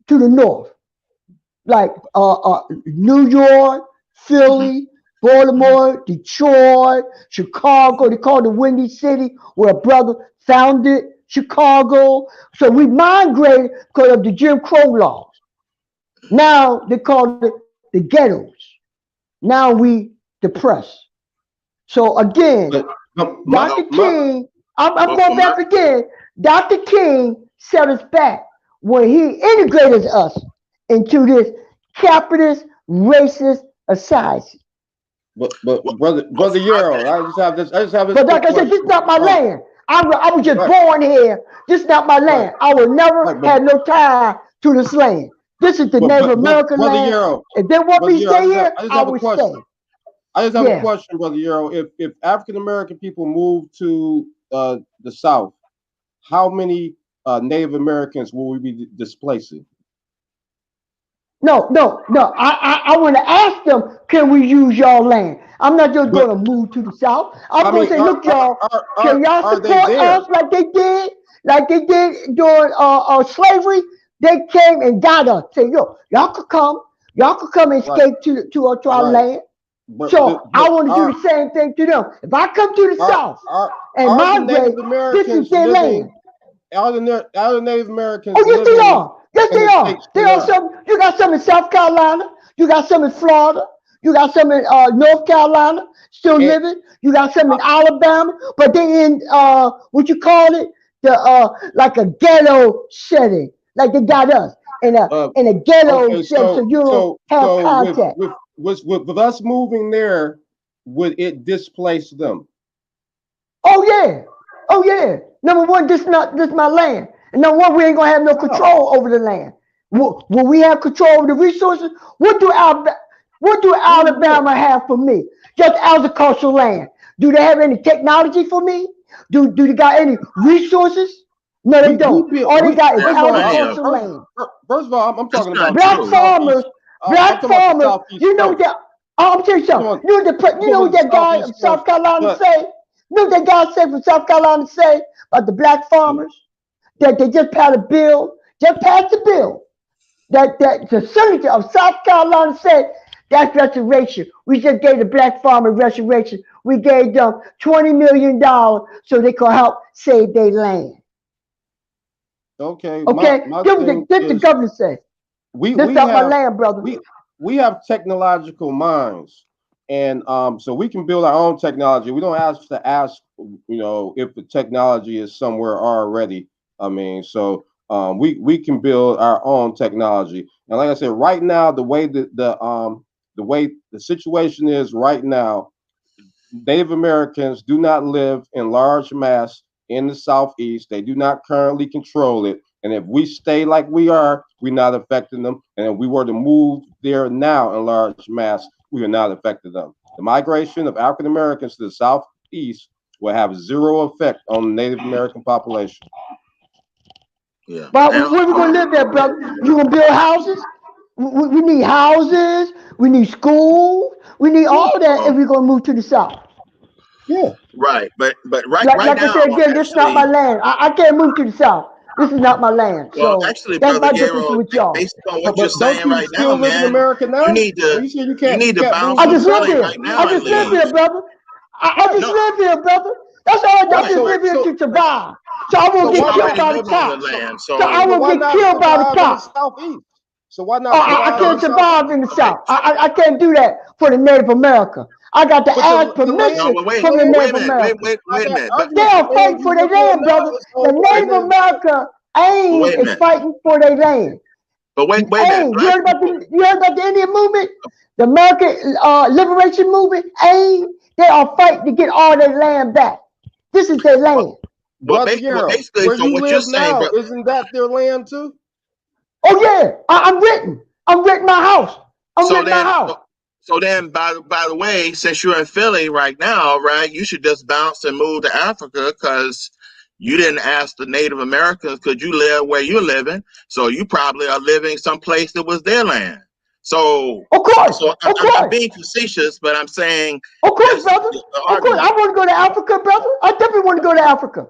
Speaker 2: to the north, like New York, Philly, Baltimore, Detroit, Chicago. They call it the Windy City, where a brother founded Chicago. So we migrated because of the Jim Crow laws. Now they call it the ghettos. Now we depressed. So again, Dr. King, I'm going back again. Dr. King set us back when he integrated us into this capitalist, racist society.
Speaker 4: But brother Euro, I just have this.
Speaker 2: But like I said, this is not my land. I was just born here. This is not my land. I will never have no tie to this land. This is the Native American land.
Speaker 4: Euro,
Speaker 2: if they want me to stay here, I will stay.
Speaker 4: I just have a question, Brother Euro. If African American people move to the South, how many Native Americans will we be displacing?
Speaker 2: No. I want to ask them, can we use y'all land? I'm not just going to move to the South. I'm going to say, look, y'all, can y'all support us like they did during slavery? They came and got us. Say, yo, y'all could come and escape to our land. So I want to do the same thing to them. If I come to the South and migrate, this is their land.
Speaker 4: Are the Native Americans
Speaker 2: Oh, yes, they
Speaker 4: living
Speaker 2: are. Yes,
Speaker 4: in
Speaker 2: they
Speaker 4: the
Speaker 2: are.
Speaker 4: states
Speaker 2: They
Speaker 4: they
Speaker 2: are
Speaker 4: are?
Speaker 2: some. You got some in South Carolina. You got some in Florida. You got some in North Carolina still
Speaker 4: And
Speaker 2: living. You got some in Alabama, but they in what you call it, the like a ghetto setting, like they got us in a ghetto
Speaker 4: okay,
Speaker 2: setting, so you don't have contact.
Speaker 4: with us moving there, would it displace them?
Speaker 2: Oh yeah, oh yeah. Number one, this my land, and number one, we ain't gonna have no control over the land. Will we have control over the resources? What do Alabama have for me? Just agricultural land. Do they have any technology for me? Do they got any resources? No, they don't. All they got is
Speaker 3: There's plenty of
Speaker 2: agricultural land.
Speaker 4: First of all, I'm
Speaker 3: That's
Speaker 4: talking
Speaker 3: not
Speaker 4: about
Speaker 2: Black
Speaker 3: true.
Speaker 4: the
Speaker 2: farmers,
Speaker 4: southeast. I'm
Speaker 2: black
Speaker 4: talking about the
Speaker 2: farmers.
Speaker 4: southeast
Speaker 2: You know
Speaker 4: first.
Speaker 2: that. I'm telling you
Speaker 4: Come
Speaker 2: something.
Speaker 4: on,
Speaker 2: You know what
Speaker 4: the
Speaker 2: that guy
Speaker 4: southeast
Speaker 2: of South
Speaker 4: first.
Speaker 2: Carolina
Speaker 4: But
Speaker 2: say? You know what that guy say from South Carolina say about the black farmers? That they just passed a bill, just passed the bill. That the senator of South Carolina said that's restoration. We just gave the black farmer restoration. We gave them $20 million so they could help save their land.
Speaker 4: okay,
Speaker 2: Okay?
Speaker 4: my
Speaker 2: This
Speaker 4: thing
Speaker 2: what the
Speaker 4: is
Speaker 2: governor said.
Speaker 4: we
Speaker 2: This
Speaker 4: we
Speaker 2: not my
Speaker 4: have
Speaker 2: land, brother.
Speaker 4: we have technological minds, and so we can build our own technology. We don't have to ask, if the technology is somewhere already. I mean, so we can build our own technology. And like I said, right now, the way the situation is right now, Native Americans do not live in large mass in the Southeast. They do not currently control it. And if we stay like we are, we're not affecting them. And if we were to move there now in large mass, we are not affecting them. The migration of African Americans to the Southeast will have zero effect on the Native American population.
Speaker 3: Yeah.
Speaker 2: But
Speaker 3: And
Speaker 2: where we gonna live there, brother? You gonna build houses? We need houses. We need schools. We need all that if we're gonna move to the South.
Speaker 4: Yeah.
Speaker 3: right, but right
Speaker 2: Like I
Speaker 3: now,
Speaker 2: said again, this is not my
Speaker 3: actually,
Speaker 2: land. I can't move to the South. This is not my land.
Speaker 3: well,
Speaker 2: So
Speaker 3: actually,
Speaker 2: that's
Speaker 3: brother
Speaker 2: my difference
Speaker 3: Garo,
Speaker 2: with y'all.
Speaker 3: based on what you're
Speaker 4: But don't
Speaker 3: saying
Speaker 4: you
Speaker 3: right now,
Speaker 4: still live in
Speaker 3: man,
Speaker 4: America
Speaker 3: you
Speaker 4: now?
Speaker 3: need
Speaker 4: Well,
Speaker 3: to
Speaker 4: you said
Speaker 3: you
Speaker 4: you
Speaker 3: need to
Speaker 4: can't move
Speaker 3: bounce
Speaker 2: I
Speaker 4: to the
Speaker 3: from
Speaker 2: just live
Speaker 3: Philly
Speaker 4: South.
Speaker 2: here.
Speaker 3: right now
Speaker 2: I
Speaker 3: and
Speaker 2: just live
Speaker 3: leave.
Speaker 2: here, brother. I just
Speaker 3: No,
Speaker 2: live here, brother. That's all. I
Speaker 3: right,
Speaker 2: just
Speaker 4: So
Speaker 2: live here
Speaker 4: so
Speaker 2: to survive. So I
Speaker 4: so
Speaker 2: won't
Speaker 3: but
Speaker 2: get
Speaker 3: you're
Speaker 4: why
Speaker 2: killed
Speaker 4: not?
Speaker 3: already
Speaker 2: by the
Speaker 3: living on the
Speaker 2: cops.
Speaker 3: land,
Speaker 2: So I
Speaker 3: so
Speaker 4: So
Speaker 2: won't
Speaker 4: why
Speaker 2: get
Speaker 4: not
Speaker 2: killed by the
Speaker 4: survive in the
Speaker 2: cops.
Speaker 4: Southeast? So why not
Speaker 3: okay,
Speaker 2: I
Speaker 4: survive in
Speaker 3: so
Speaker 2: can't
Speaker 4: the
Speaker 2: survive
Speaker 4: Southeast?
Speaker 2: in the
Speaker 3: okay,
Speaker 2: South.
Speaker 3: so
Speaker 2: I can't do that for the Native America. I got to
Speaker 4: But
Speaker 2: ask
Speaker 4: the land,
Speaker 3: no,
Speaker 2: permission
Speaker 3: but
Speaker 4: the
Speaker 2: from the
Speaker 4: land,
Speaker 3: wait
Speaker 2: Native
Speaker 3: a minute,
Speaker 2: America.
Speaker 3: wait a
Speaker 4: not
Speaker 3: minute,
Speaker 2: They
Speaker 4: argument. The
Speaker 2: are
Speaker 4: land
Speaker 2: fighting
Speaker 4: you
Speaker 2: for their
Speaker 4: live on
Speaker 2: land,
Speaker 4: now
Speaker 2: brother.
Speaker 4: is
Speaker 2: The
Speaker 4: owned by the
Speaker 2: Native
Speaker 4: Native Americans.
Speaker 2: America AIM
Speaker 3: wait a
Speaker 2: is
Speaker 3: minute,
Speaker 2: fighting for their land.
Speaker 3: wait a minute,
Speaker 2: AIM,
Speaker 3: black people,
Speaker 2: you heard about the Indian movement? The American Liberation Movement, AIM, they are fighting to get all their land back. This is their land.
Speaker 4: Brother Yarrow,
Speaker 3: basically
Speaker 4: where
Speaker 3: from
Speaker 4: you
Speaker 3: what you're
Speaker 4: live
Speaker 3: saying,
Speaker 4: now,
Speaker 3: bro.
Speaker 4: isn't that their land too?
Speaker 2: Oh yeah, I'm renting. I'm renting my house. I'm
Speaker 3: So
Speaker 2: renting my
Speaker 3: then,
Speaker 2: house.
Speaker 3: by the way, since you're in Philly right now, right, you should just bounce and move to Africa because you didn't ask the Native Americans, could you live where you're living? So you probably are living someplace that was their land. So,
Speaker 2: Of course,
Speaker 3: so
Speaker 2: of
Speaker 3: I'm
Speaker 2: course.
Speaker 3: being facetious, but I'm saying
Speaker 2: Of course,
Speaker 3: that's
Speaker 2: brother.
Speaker 3: the
Speaker 2: Of course. I
Speaker 3: argument.
Speaker 2: want to go to Africa, brother. I definitely want to go to Africa.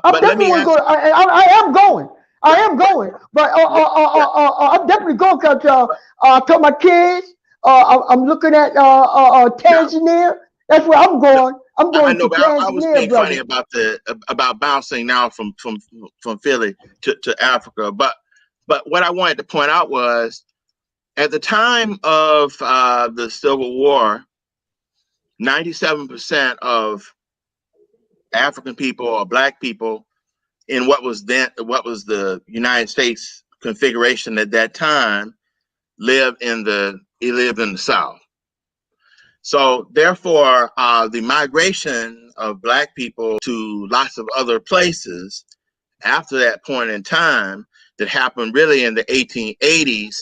Speaker 2: I
Speaker 3: But let
Speaker 2: definitely
Speaker 3: me
Speaker 2: want to go.
Speaker 3: ask,
Speaker 2: I am going. I
Speaker 3: right,
Speaker 2: am going. But
Speaker 3: right,
Speaker 2: I'm definitely going because
Speaker 3: right.
Speaker 2: I told my kids. I'm looking at
Speaker 3: Now,
Speaker 2: Tanzania. That's where I'm going. I'm
Speaker 3: I
Speaker 2: going
Speaker 3: know,
Speaker 2: to
Speaker 3: but I was
Speaker 2: Tanzania,
Speaker 3: being funny
Speaker 2: brother.
Speaker 3: about bouncing now from Philly to Africa. But what I wanted to point out was at the time of the Civil War, 97% of African people or Black people in what was the United States configuration at that time lived in the South. So therefore, the migration of Black people to lots of other places after that point in time that happened really in the 1880s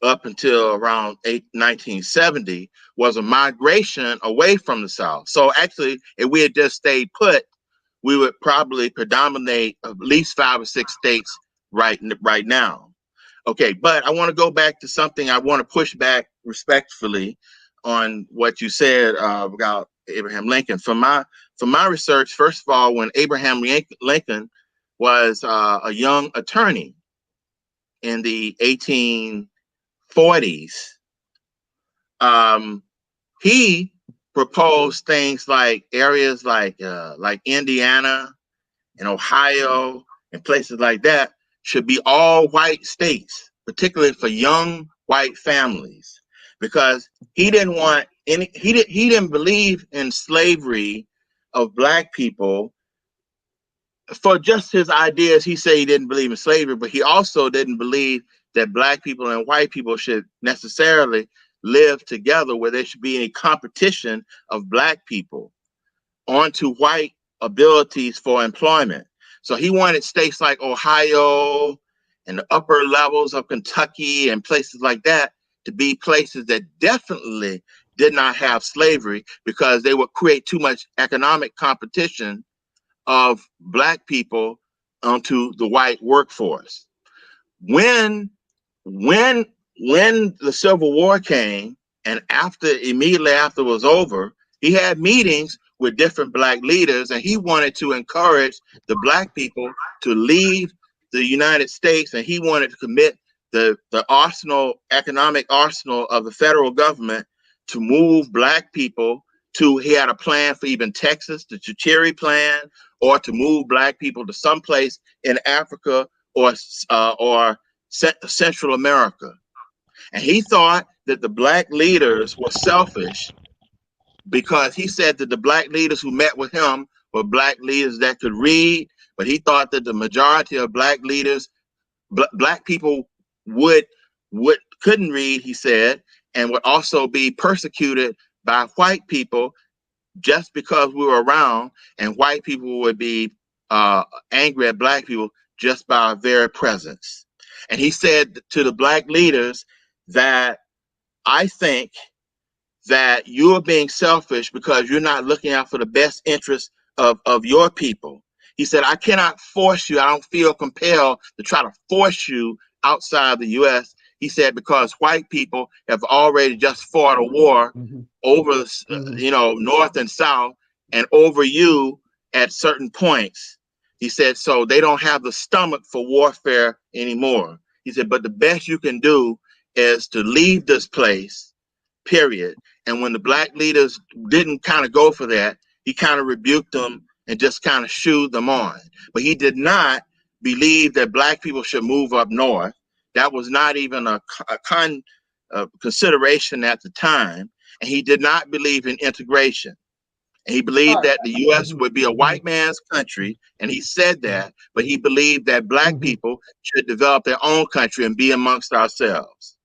Speaker 3: up until around 1970 was a migration away from the South. So actually, if we had just stayed put, we would probably predominate at least 5 or 6 states right now. Okay, but I want to go back to something. I want to push back respectfully on what you said about Abraham Lincoln. From my research, first of all, when Abraham Lincoln was a young attorney in the 1840s, he proposed things like areas like Indiana and Ohio and places like that should be all white states, particularly for young white families, because he didn't want any. He didn't believe in slavery of black people for just his ideas. He said he didn't believe in slavery, but he also didn't believe that black people and white people should necessarily live together, where there should be any competition of black people onto white abilities for employment. So he wanted states like Ohio and the upper levels of Kentucky and places like that to be places that definitely did not have slavery, because they would create too much economic competition of black people onto the white workforce. When when when the Civil War came, and immediately after it was over, he had meetings with different black leaders, and he wanted to encourage the black people to leave the United States, and he wanted to commit the economic arsenal of the federal government to move black people to. He had a plan for even Texas, the Chichere plan, or to move black people to someplace in Africa or Central America. And he thought that the black leaders were selfish, because he said that the black leaders who met with him were black leaders that could read, but he thought that the majority of black leaders, black people would couldn't read, he said, and would also be persecuted by white people just because we were around, and white people would be angry at black people just by our very presence. And he said to the black leaders that, I think that you're being selfish because you're not looking out for the best interests of your people. He said, I cannot force you. I don't feel compelled to try to force you outside the U.S. He said, because white people have already just fought a war over, North and South, and over you at certain points. He said, so they don't have the stomach for warfare anymore. He said, but the best you can do is to leave this place, period. And when the black leaders didn't kind of go for that, he kind of rebuked them and just kind of shooed them on. But he did not believe that black people should move up north. That was not even a consideration at the time. And he did not believe in integration. And he believed that the U.S. would be a white man's country, and he said that, but he believed that black people should develop their own country and be amongst ourselves.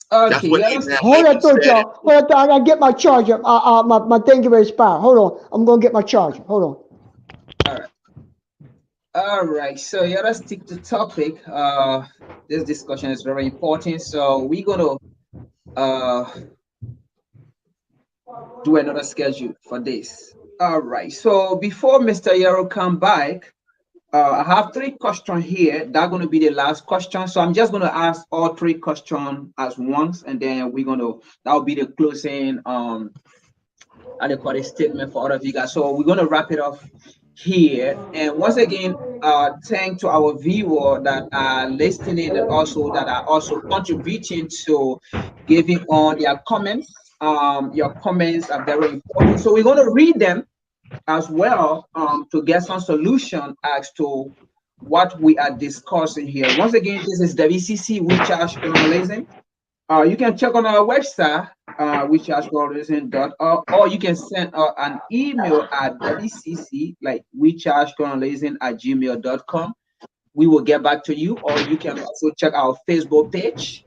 Speaker 3: That's
Speaker 1: Okay,
Speaker 3: what
Speaker 1: yeah,
Speaker 3: Abraham
Speaker 2: Hold
Speaker 3: Lincoln
Speaker 2: that thought,
Speaker 3: said.
Speaker 2: y'all. Hold that thought. I gotta get my charger. My thing get ready to expire. Hold on. I'm gonna get my charger. Hold on.
Speaker 1: all right. So yeah, let's stick to topic. This discussion is very important. So we're gonna do another schedule for this. All right. So before Mr. Yarrow come back, I have 3 questions here. That's going to be the last question. So I'm just going to ask all 3 questions at once, and then that'll be the closing adequate statement for all of you guys. So we're going to wrap it up here. And once again, thank to our viewer that are listening and also that are also contributing to giving on their comments. Your comments are very important. So we're going to read them as well to get some solution as to what we are discussing here. Once again, this is WCC Recharge Colonialism. You can check on our website, rechargecolonialism.org, or you can send an email at WCC, like rechargecolonialism@gmail.com. We will get back to you, or you can also check our Facebook page,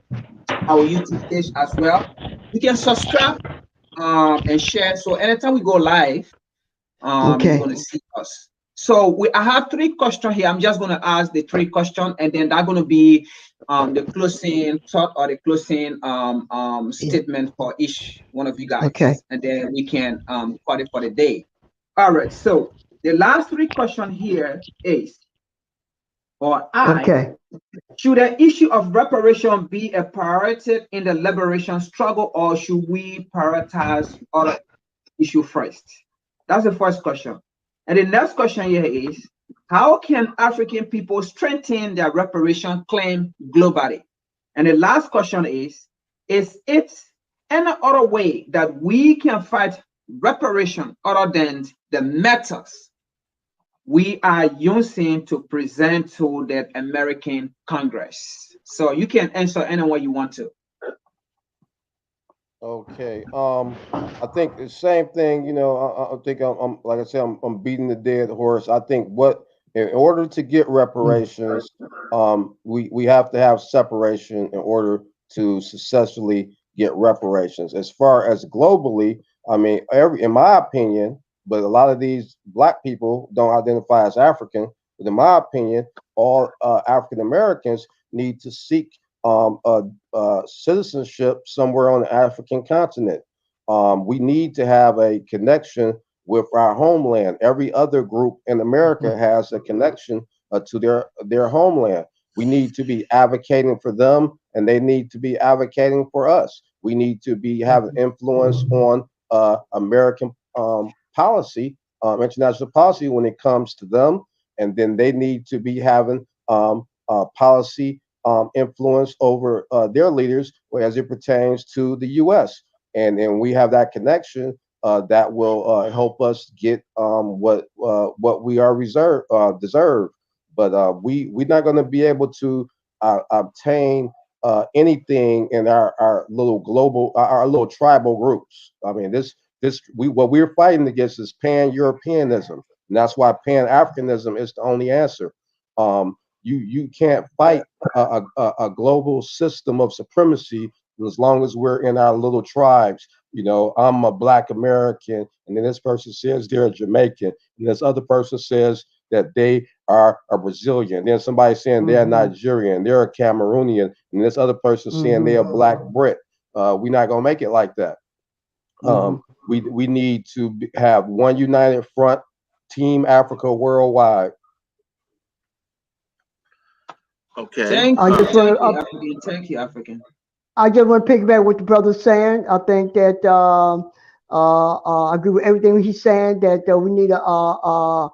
Speaker 1: our YouTube page as well. You can subscribe and share. So anytime we go live, you're going to see us. So I have 3 questions here. I'm just going to ask the 3 questions, and then that's going to be the closing thought or the closing statement for each one of you guys.
Speaker 2: Okay.
Speaker 1: And then we can cut it for the day. All right. So the last 3 questions here is, should the issue of reparation be a priority in the liberation struggle, or should we prioritize other issue first? That's the first question. And the next question here is, how can African people strengthen their reparation claim globally? And the last question is it any other way that we can fight reparation other than the methods we are using to present to the American Congress? So you can answer anyone you want to.
Speaker 4: Okay. I think the same thing. I think I'm like I said, I'm beating the dead horse. I think in order to get reparations, we have to have separation in order to successfully get reparations. As far as globally, I mean, in my opinion, but a lot of these black people don't identify as African. But in my opinion, all African Americans need to seek a citizenship somewhere on the African continent. We need to have a connection with our homeland. Every other group in America has a connection to their homeland. We need to be advocating for them, and they need to be advocating for us. We need to be having influence on American policy, international policy when it comes to them, and then they need to be having policy influence over their leaders as it pertains to the U.S. And we have that connection that will help us get what we are deserve. But we're not going to be able to obtain anything in our little global, our little tribal groups. I mean, what we're fighting against is pan-Europeanism, and that's why pan-Africanism is the only answer. You can't fight a global system of supremacy as long as we're in our little tribes. I'm a Black American, and then this person says they're a Jamaican, and this other person says that they are a Brazilian. Then somebody saying they're Nigerian, they're a Cameroonian, and this other person saying they're a Black Brit. We're not gonna make it like that. We need to have one united front, Team Africa worldwide.
Speaker 3: Okay.
Speaker 1: Thank
Speaker 2: I
Speaker 1: you,
Speaker 2: just
Speaker 1: thank you,
Speaker 2: want
Speaker 1: African. Thank you, African.
Speaker 2: I just want to piggyback what the brother's saying. I think that I agree with everything he's saying. That we need a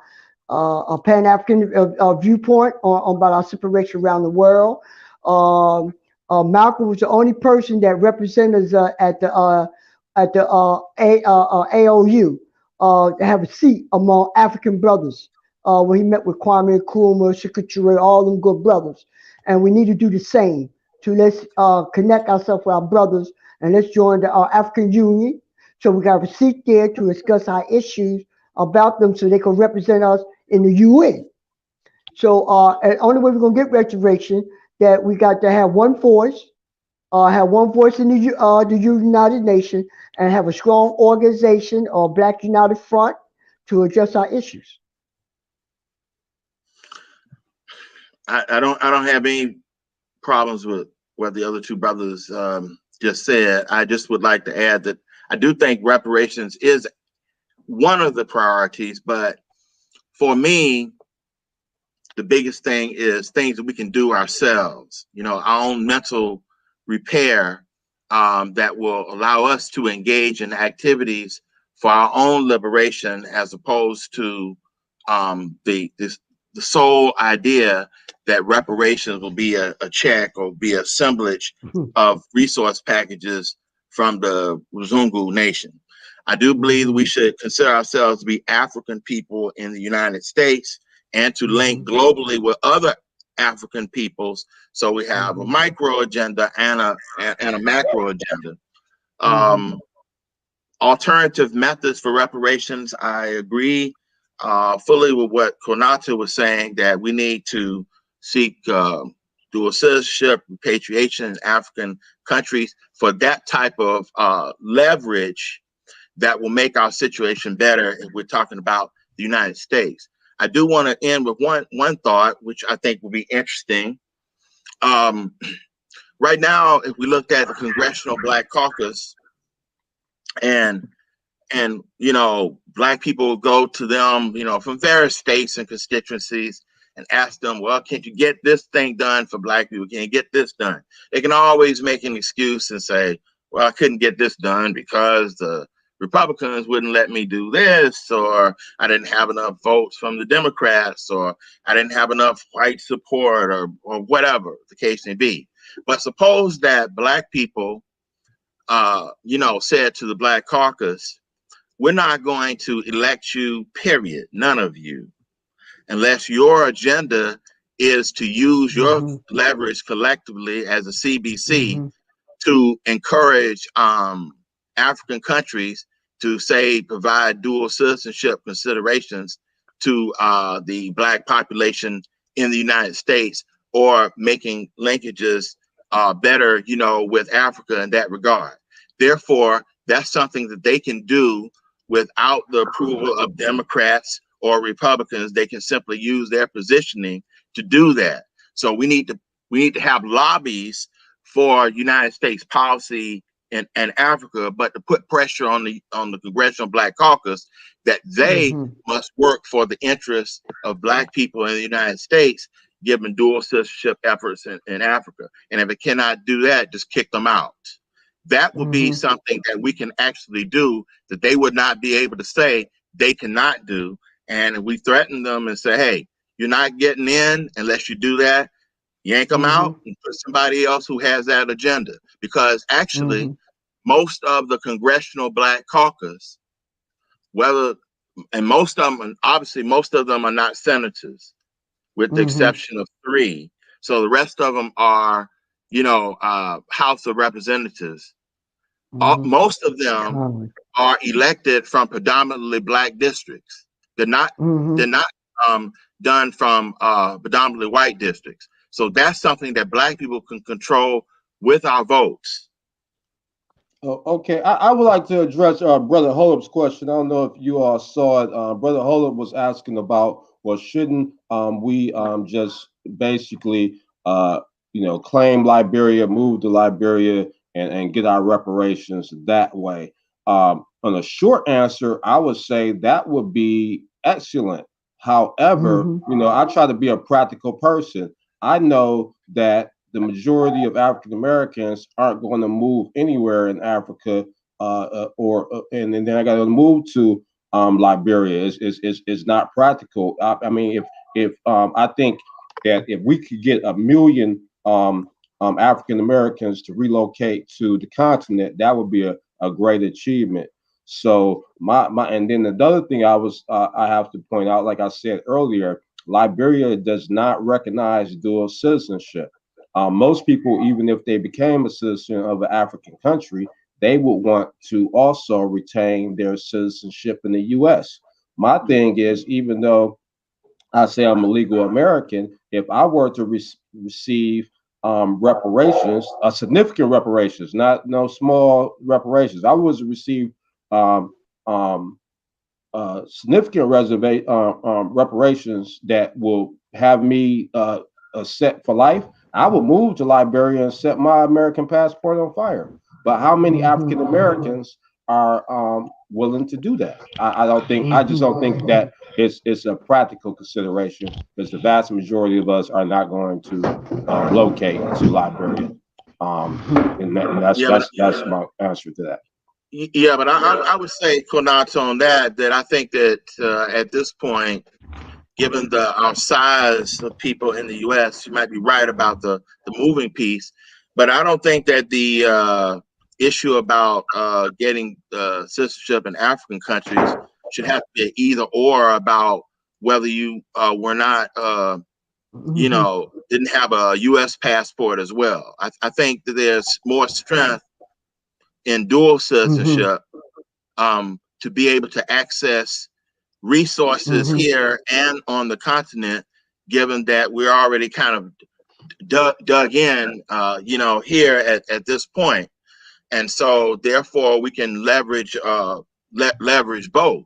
Speaker 2: Pan African viewpoint on about our separation around the world. Malcolm was the only person that represented us at the AOU to have a seat among African brothers when he met with Kwame Nkrumah, Secretary, all them good brothers. And we need to do the same. Let's connect ourselves with our brothers and let's join the African Union. So we got a seat there to discuss our issues about them so they can represent us in the UN. So the only way we're going to get restoration that we got to have one voice, in the United Nations, and have a strong organization or Black United Front to address our issues.
Speaker 3: I don't have any problems with what the other two brothers just said. I just would like to add that I do think reparations is one of the priorities, but for me, the biggest thing is things that we can do ourselves, our own mental repair that will allow us to engage in activities for our own liberation as opposed to the sole idea that reparations will be a check or be assemblage of resource packages from the Wazungu nation. I do believe we should consider ourselves to be African people in the United States and to link globally with other African peoples. So we have a micro agenda and a macro agenda. Alternative methods for reparations, I agree fully with what Konata was saying, that we need to seek dual citizenship, repatriation in African countries for that type of leverage that will make our situation better if we're talking about the United States. I do want to end with one thought, which I think will be interesting. Right now, if we looked at the Congressional Black Caucus, and Black people go to them, from various states and constituencies and ask them, well, can't you get this thing done for Black people? Can you get this done? They can always make an excuse and say, well, I couldn't get this done because the Republicans wouldn't let me do this, or I didn't have enough votes from the Democrats, or I didn't have enough white support, or whatever the case may be. But suppose that Black people said to the Black Caucus, we're not going to elect you, period, none of you, unless your agenda is to use your leverage collectively as a CBC to encourage African countries to, say, provide dual citizenship considerations to the Black population in the United States, or making linkages better, with Africa in that regard. Therefore, that's something that they can do without the approval of Democrats or Republicans. They can simply use their positioning to do that. So we need to have lobbies for United States policy in Africa, but to put pressure on the Congressional Black Caucus that they must work for the interests of Black people in the United States, given dual citizenship efforts in Africa. And if it cannot do that, just kick them out. That would be something that we can actually do, that they would not be able to say they cannot do. And if we threaten them and say, hey, you're not getting in unless you do that, yank them out and put somebody else who has that agenda. Because actually, most of the Congressional Black Caucus, most of them are not senators, with the exception of 3. So the rest of them are, House of Representatives. Most of them are elected from predominantly Black districts. They're not done from predominantly white districts. So that's something that Black people can control with our votes.
Speaker 4: Okay, I would like to address Brother Holup's question. I don't know if you all saw it. Brother Holup was asking about, well, shouldn't we just basically claim Liberia, move to Liberia, and get our reparations that way? On a short answer, I would say that would be excellent. However, I try to be a practical person. I know that the majority of African Americans aren't going to move anywhere in Africa, and then I got to move to Liberia. It's not practical. I mean, if I think that if we could get 1 million African Americans to relocate to the continent, that would be a great achievement. So and then the other thing I have to point out, like I said earlier, Liberia does not recognize dual citizenship. Most people, even if they became a citizen of an African country, they would want to also retain their citizenship in the U.S. My thing is, even though I say I'm a legal American, if I were to receive reparations, significant reparations, not no small reparations, I was to receive significant reparations that will have me set for life, I would move to Liberia and set my American passport on fire. But how many African Americans are willing to do that? I don't think. I just don't think that it's a practical consideration, because the vast majority of us are not going to locate to Liberia. And that's my answer to that.
Speaker 3: Yeah, but I would say, Konat, on that I think that at this point, given our size of people in the U.S., you might be right about the moving piece, but I don't think that the issue about getting citizenship in African countries should have to be either or about whether you were not, didn't have a U.S. passport as well. I think that there's more strength in dual citizenship to be able to access resources here and on the continent, given that we're already kind of dug in, here at this point. And so therefore we can leverage both.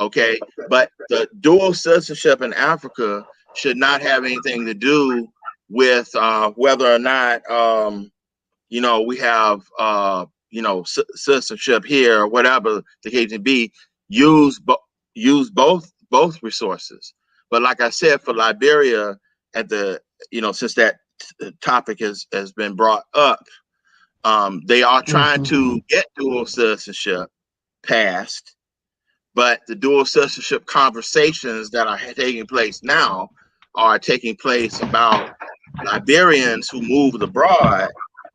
Speaker 3: Okay. But the dual citizenship in Africa should not have anything to do with whether or not, we have, citizenship here, or whatever the case may be. Use both resources. But like I said, for Liberia, since that topic has been brought up, they are trying to get dual citizenship passed, but the dual citizenship conversations that are taking place now are taking place about Liberians who moved abroad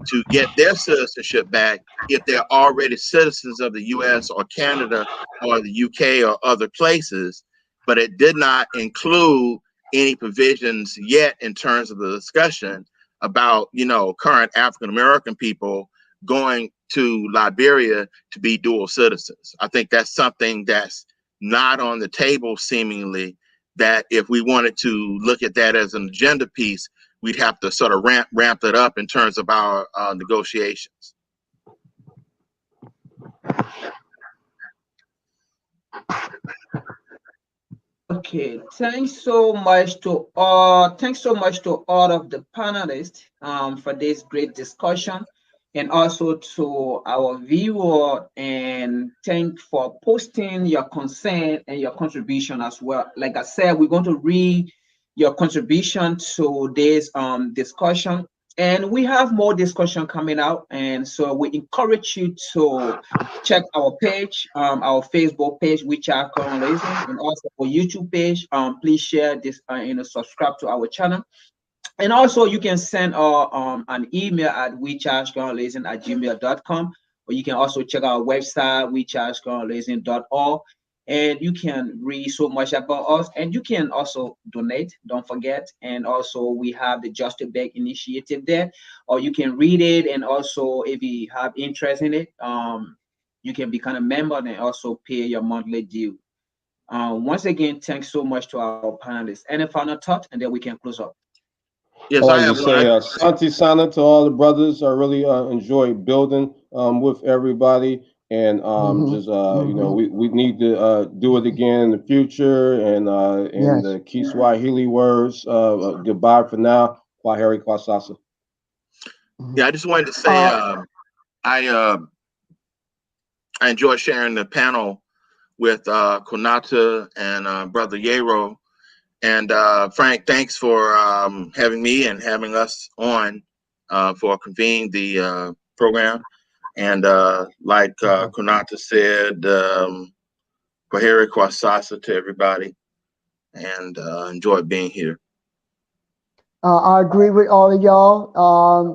Speaker 3: to get their citizenship back if they're already citizens of the US or Canada or the UK or other places, but it did not include any provisions yet in terms of the discussion about, you know, current African American people going to Liberia to be dual citizens. I think that's something that's not on the table seemingly, that if we wanted to look at that as an agenda piece, we'd have to sort of ramp it up in terms of our negotiations.
Speaker 1: Okay, thanks so much to all of the panelists for this great discussion, and also to our viewer, and thank for posting your concern and your contribution as well. Like I said, we're going to read your contribution to this discussion, and we have more discussion coming out, and so we encourage you to check our page, our Facebook page, which are colonizing, and also our YouTube page. Please share this, subscribe to our channel. And also you can send an email at wechargecolonizing@gmail.com, or you can also check our website, wechargecolonizing.org, and you can read so much about us, and you can also donate, don't forget. And also we have the Just a Bag initiative there, or you can read it, and also if you have interest in it, you can become a member and also pay your monthly due. Once again, thanks so much to our panelists. Any final thought, and then we can close up.
Speaker 3: Yes,
Speaker 4: I
Speaker 3: I
Speaker 4: wanted
Speaker 3: have
Speaker 4: to
Speaker 3: one.
Speaker 4: say, Santi Sana to all the brothers. I really enjoy building with everybody, and just you know, we need to do it again in the future. And in
Speaker 2: Yes.
Speaker 4: the Kiswahili words, goodbye for now. Kwaheri kwa sasa.
Speaker 3: Yeah, I just wanted to say I enjoy sharing the panel with Konata and Brother Yero. And Frank, thanks for having me and having us on for convening the program. And like Konata said, Kwaheri kwa sasa to everybody, and enjoy being here.
Speaker 2: I agree with all of y'all.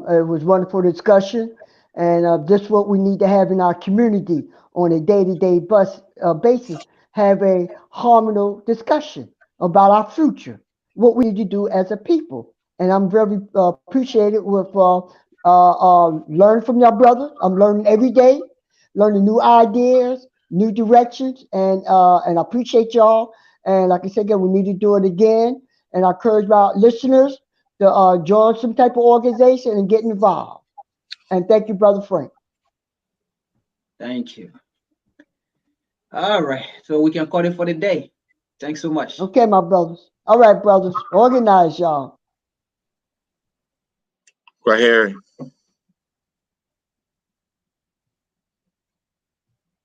Speaker 2: It was wonderful discussion, and just what we need to have in our community on a day-to-day basis. Have a harmonious discussion about our future, what we need to do as a people. And I'm very appreciated with learning from your brother. I'm learning every day, learning new ideas, new directions, and I appreciate y'all. And like I said again, we need to do it again. And I encourage our listeners to join some type of organization and get involved. And thank you, Brother Frank.
Speaker 1: Thank you. All right, so we can call it for the day. Thanks so much.
Speaker 2: Okay, my brothers. All right, brothers. Organize, y'all.
Speaker 3: Kwaheri.